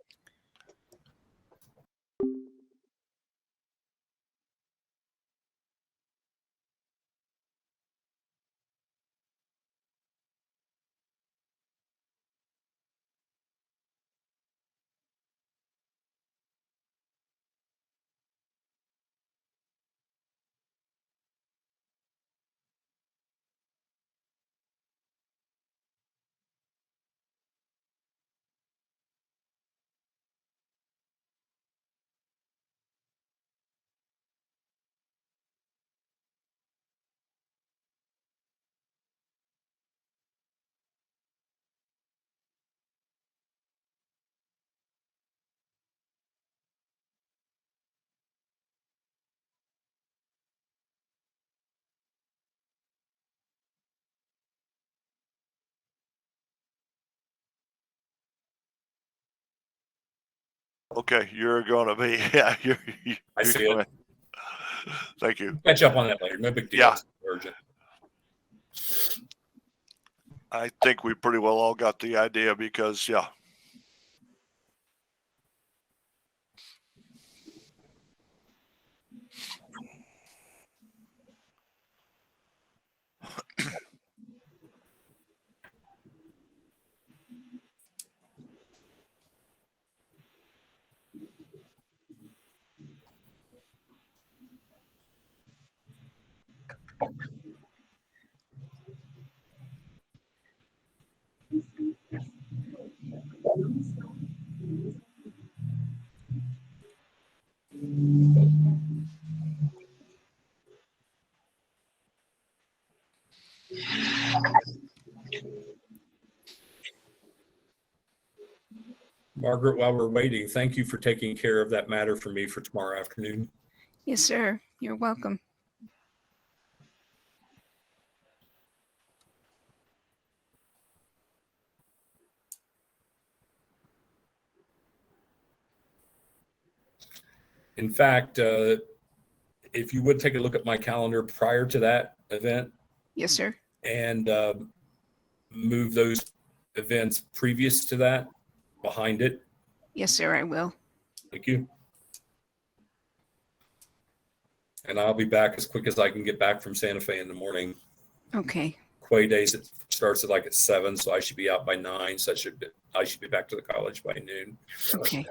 Okay, you're gonna be I see it. Thank you. Catch up on that later. No big deal. Yeah. It's urgent. I think we pretty well all got the idea because yeah. Margaret, while we're waiting, thank you for taking care of that matter for me for tomorrow afternoon. Yes, sir. You're welcome. In fact, if you would take a look at my calendar prior to that event Yes, sir. and move those events previous to that behind it. Yes, sir, I will. Thank you. And I'll be back as quick as I can get back from Santa Fe in the morning. Okay. Quay days, it starts at like at 7, so I should be out by 9. So I should be back to the college by noon. Okay.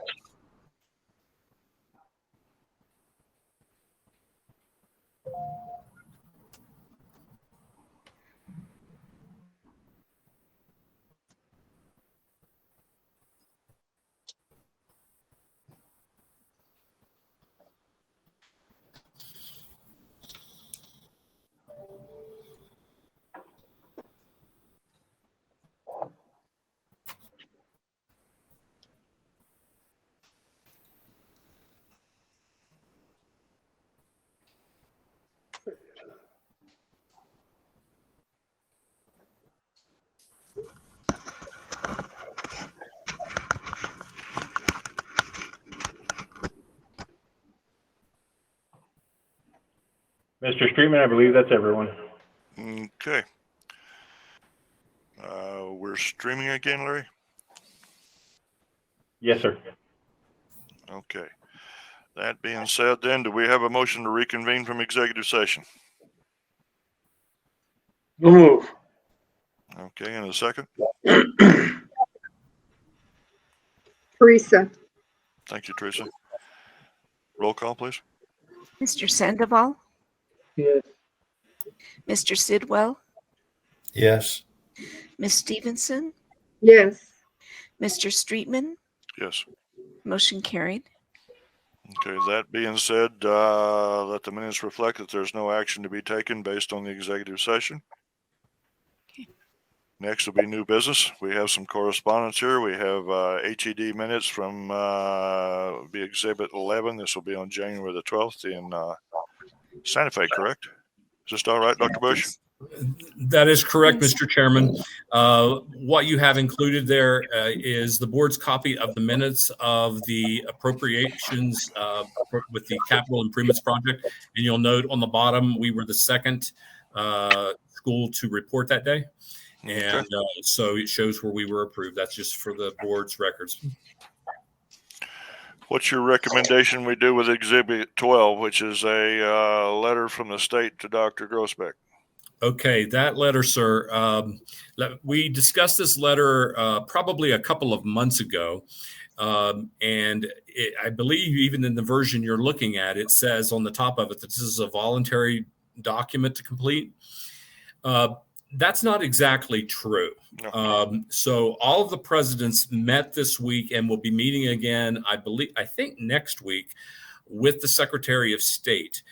Mr. Streetman, I believe that's everyone. Okay. We're streaming again, Larry? Yes, sir. Okay. That being said, then, do we have a motion to reconvene from executive session? Move. Okay, and a second? Teresa. Thank you, Teresa. Roll call, please. Mr. Sandoval, Yes. Mr. Sidwell, Yes. Miss Stevenson, Yes. Mr. Streetman. Yes. Motion carried. Okay, that being said, let the minutes reflect that there's no action to be taken based on the executive session. Next will be new business. We have some correspondence here. We have HED minutes from be Exhibit 11. This will be on January the 12th in Santa Fe, correct? Is this all right, Dr. Bush? That is correct, Mr. Chairman. What you have included there is the board's copy of the minutes of the appropriations with the capital improvements project. And you'll note on the bottom, we were the second school to report that day. And so it shows where we were approved. That's just for the board's records. What's your recommendation we do with Exhibit 12, which is a letter from the state to Dr. Grossbeck? Okay, that letter, sir. We discussed this letter probably a couple of months ago. And I believe even in the version you're looking at, it says on the top of it that this is a voluntary document to complete. That's not exactly true. No. So all of the presidents met this week and will be meeting again, I think next week with the Secretary of State.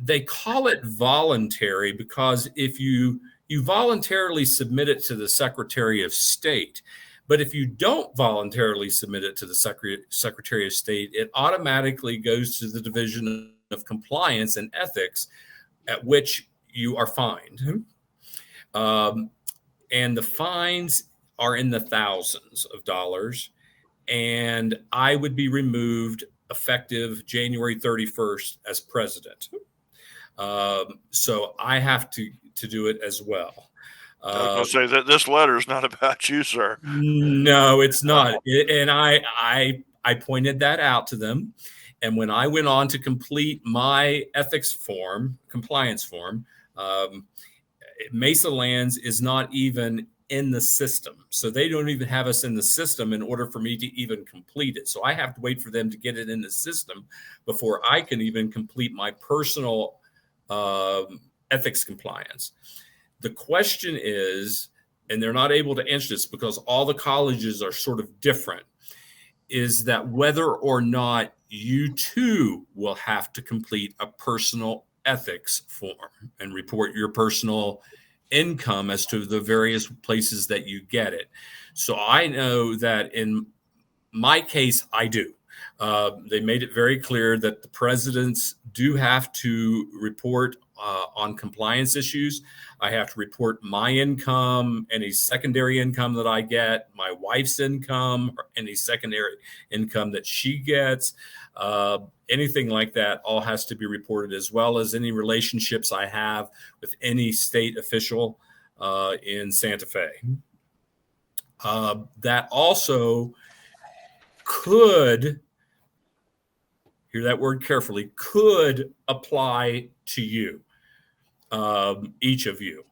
They call it voluntary because if you voluntarily submit it to the Secretary of State, but if you don't voluntarily submit it to the Secretary of State, it automatically goes to the Division of Compliance and Ethics, at which you are fined. And the fines are in the thousands of dollars. And I would be removed effective January 31st as president. So I have to do it as well. I was going to say that this letter is not about you, sir. No, it's not. And I pointed that out to them. And when I went on to complete my ethics form, compliance form, Mesa Lands is not even in the system. So they don't even have us in the system in order for me to even complete it. So I have to wait for them to get it in the system before I can even complete my personal ethics compliance. The question is, and they're not able to answer this because all the colleges are sort of different, is that whether or not you too will have to complete a personal ethics form and report your personal income as to the various places that you get it. So I know that in my case, I do. They made it very clear that the presidents do have to report on compliance issues. I have to report my income, any secondary income that I get, my wife's income, or any secondary income that she gets. Anything like that all has to be reported, as well as any relationships I have with any state official in Santa Fe. That also could, hear that word carefully, could apply to you, each of you.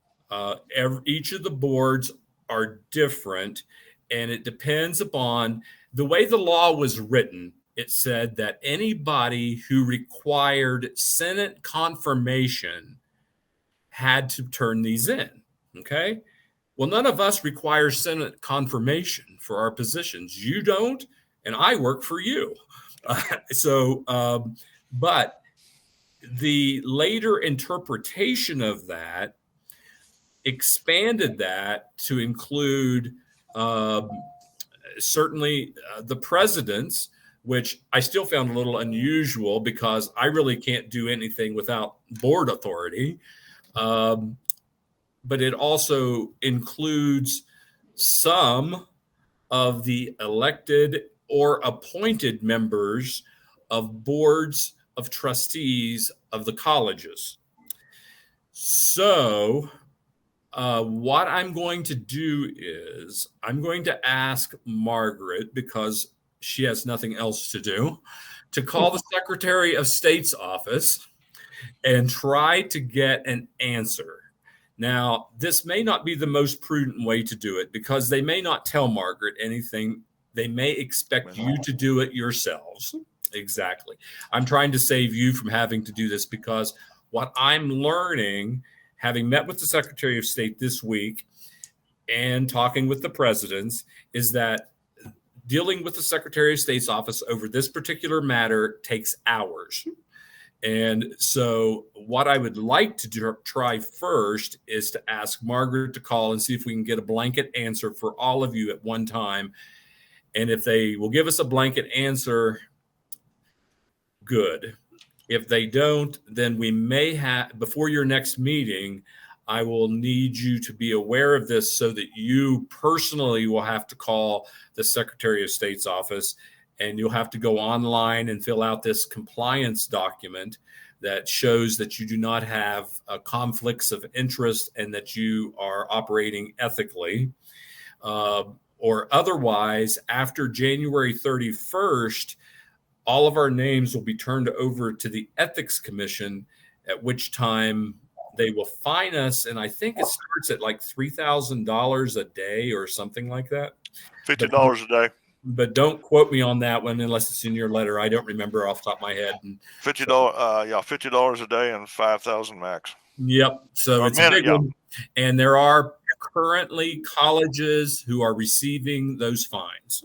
Each of the boards are different, and it depends upon the way the law was written. It said that anybody who required Senate confirmation had to turn these in. Okay. Well, none of us require Senate confirmation for our positions. You don't, and I work for you. But the later interpretation of that expanded that to include certainly the presidents, which I still found a little unusual because I really can't do anything without board authority. But it also includes some of the elected or appointed members of boards of trustees of the colleges. So what I'm going to do is I'm going to ask Margaret, because she has nothing else to do, to call the Secretary of State's office and try to get an answer. Now, this may not be the most prudent way to do it because they may not tell Margaret anything. They may expect you to do it yourselves. Exactly. I'm trying to save you from having to do this because what I'm learning, having met with the Secretary of State this week and talking with the presidents, is that dealing with the Secretary of State's office over this particular matter takes hours. And so what I would like to try first is to ask Margaret to call and see if we can get a blanket answer for all of you at one time. And if they will give us a blanket answer, good. If they don't, then we may have, before your next meeting, I will need you to be aware of this so that you personally will have to call the Secretary of State's office, and you'll have to go online and fill out this compliance document that shows that you do not have conflicts of interest and that you are operating ethically. Or otherwise, after January 31st, all of our names will be turned over to the Ethics Commission, at which time they will fine us. And I think it starts at like $3,000 a day or something like that. $50 a day. But don't quote me on that one unless it's in your letter. I don't remember off the top of my head. And $50 a day and 5,000 max. Yep. So Or it's minute, a big one. And there are currently colleges who are receiving those fines.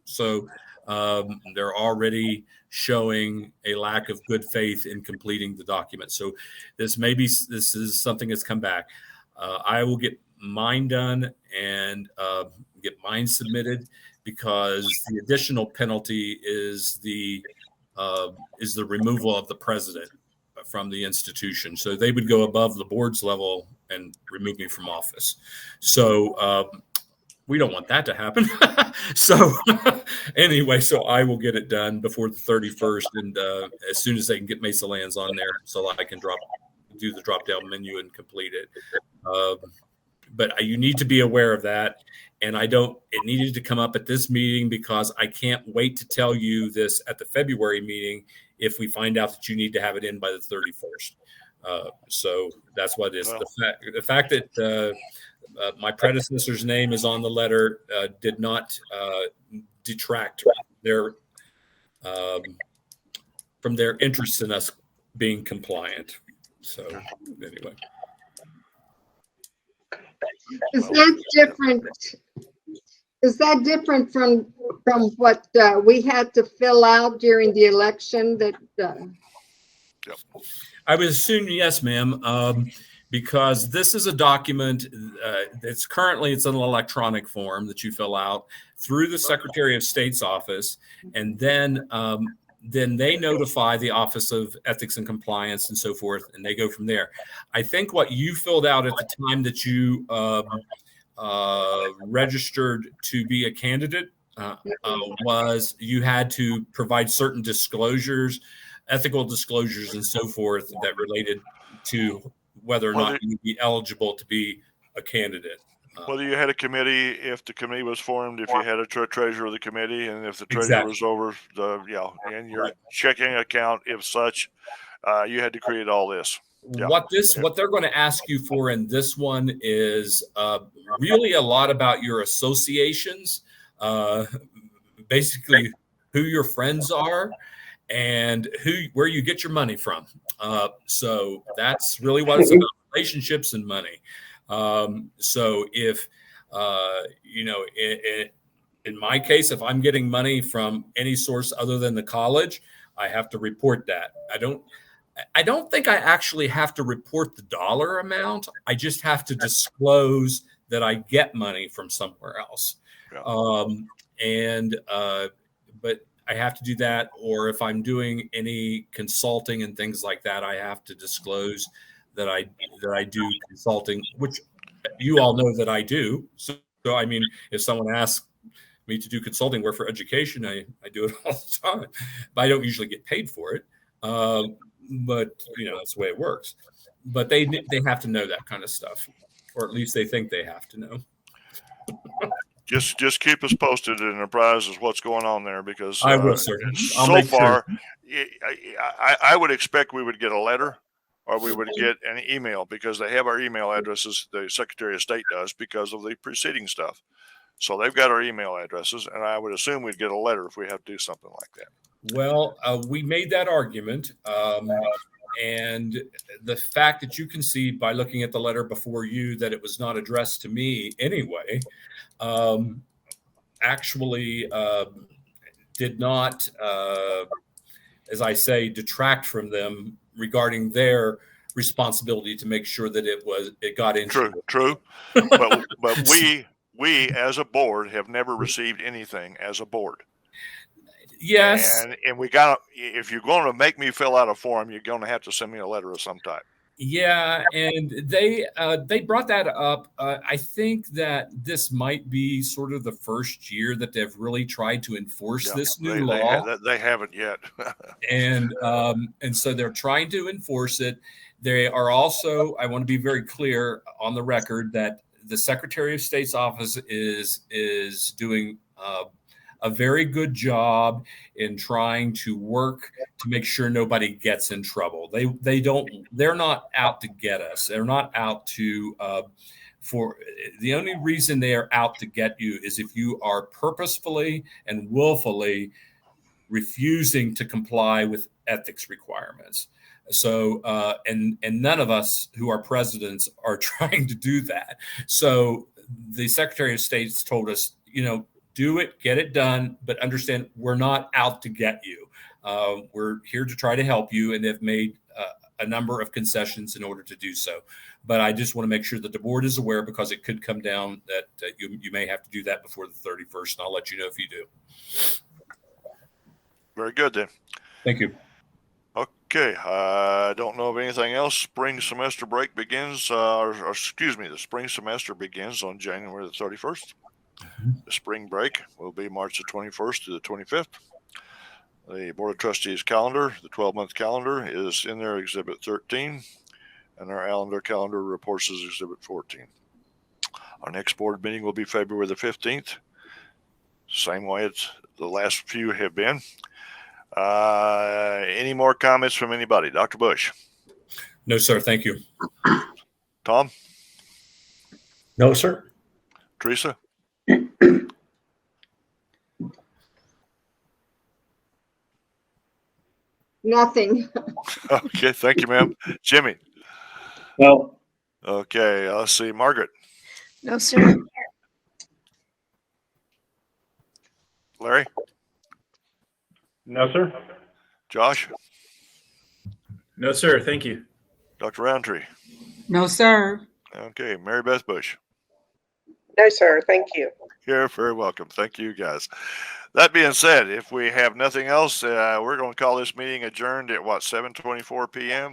So they're already showing a lack of good faith in completing the document. So this is something that's come back. I will get mine done and get mine submitted, because the additional penalty is the removal of the president from the institution. So they would go above the board's level and remove me from office. So we don't want that to happen. So anyway, so I will get it done before the 31st. And as soon as they can get Mesa Lands on there, so I can do the drop down menu and complete it. But you need to be aware of that. And it needed to come up at this meeting because I can't wait to tell you this at the February meeting if we find out that you need to have it in by the 31st. So that's what it is. The fact that my predecessor's name is on the letter did not detract from their interest in us being compliant. So anyway. Is that different? Is that different from what we had to fill out during the election? That I would assume yes, ma'am, because this is a document it's an electronic form that you fill out through the Secretary of State's office, and then they notify the Office of Ethics and Compliance and so forth, and they go from there. I think what you filled out at the time that you registered to be a candidate was you had to provide certain disclosures, ethical disclosures and so forth that related to whether or not you'd be eligible to be a candidate. Whether you had a committee, if the committee was formed, if you had a treasurer of the committee, and if the treasurer was over and your checking account, if such, you had to create all this. Yeah. What they're going to ask you for in this one is really a lot about your associations, basically who your friends are and where you get your money from. So that's really what it's about, relationships and money. So if, in my case, if I'm getting money from any source other than the college, I have to report that. I don't think I actually have to report the dollar amount. I just have to disclose that I get money from somewhere else. Yeah. But I have to do that. Or if I'm doing any consulting and things like that, I have to disclose that I do consulting, which you all know that I do. So I mean, if someone asks me to do consulting work for education, I do it all the time, but I don't usually get paid for it. But that's the way it works. But they have to know that kind of stuff, or at least they think they have to know. Just keep us posted and apprised of what's going on there, because I will, sir. So far, I would expect we would get a letter or we would get an email, because they have our email addresses. The Secretary of State does, because of the preceding stuff. So they've got our email addresses, and I would assume we'd get a letter if we have to do something like that. Well, we made that argument, and the fact that you can see by looking at the letter before you that it was not addressed to me anyway, actually did not, as I say, detract from them regarding their responsibility to make sure that it got into. True. But we as a board have never received anything as a board. Yes. And we got, if you're going to make me fill out a form, you're going to have to send me a letter of some type. Yeah, and they brought that up. I think that this might be sort of the first year that they've really tried to enforce this new law. They haven't yet. and so they're trying to enforce it. They are also, I want to be very clear on the record that the Secretary of State's office is doing a very good job in trying to work to make sure nobody gets in trouble. They're not out to get us. They're not out to, the only reason they are out to get you is if you are purposefully and willfully refusing to comply with ethics requirements. So, and none of us who are presidents are trying to do that. So the Secretary of State's told us, do it, get it done, but understand we're not out to get you. We're here to try to help you, and they've made a number of concessions in order to do so. But I just want to make sure that the board is aware, because it could come down that you may have to do that before the 31st, and I'll let you know if you do. Very good then. Thank you. Okay, I don't know of anything else. Spring semester break begins, the spring semester begins on January the 31st. The spring break will be March the 21st to the 25th. The Board of Trustees calendar, the 12-month calendar, is in there, Exhibit 13, and our calendar reports is Exhibit 14. Our next board meeting will be February the 15th. Same way it's the last few have been. Any more comments from anybody? Dr. Bush? No, sir. Thank you. Tom? No, sir. Teresa? Nothing. Okay, thank you, ma'am. Jimmy? No. Okay, let's see. Margaret? No, sir. Larry? No, sir. Josh? No, sir. Thank you. Dr. Roundtree? No, sir. Okay, Mary Beth Bush? No, sir. Thank you. You're very welcome. Thank you, guys. That being said, if we have nothing else, we're going to call this meeting adjourned at 7:24 p.m.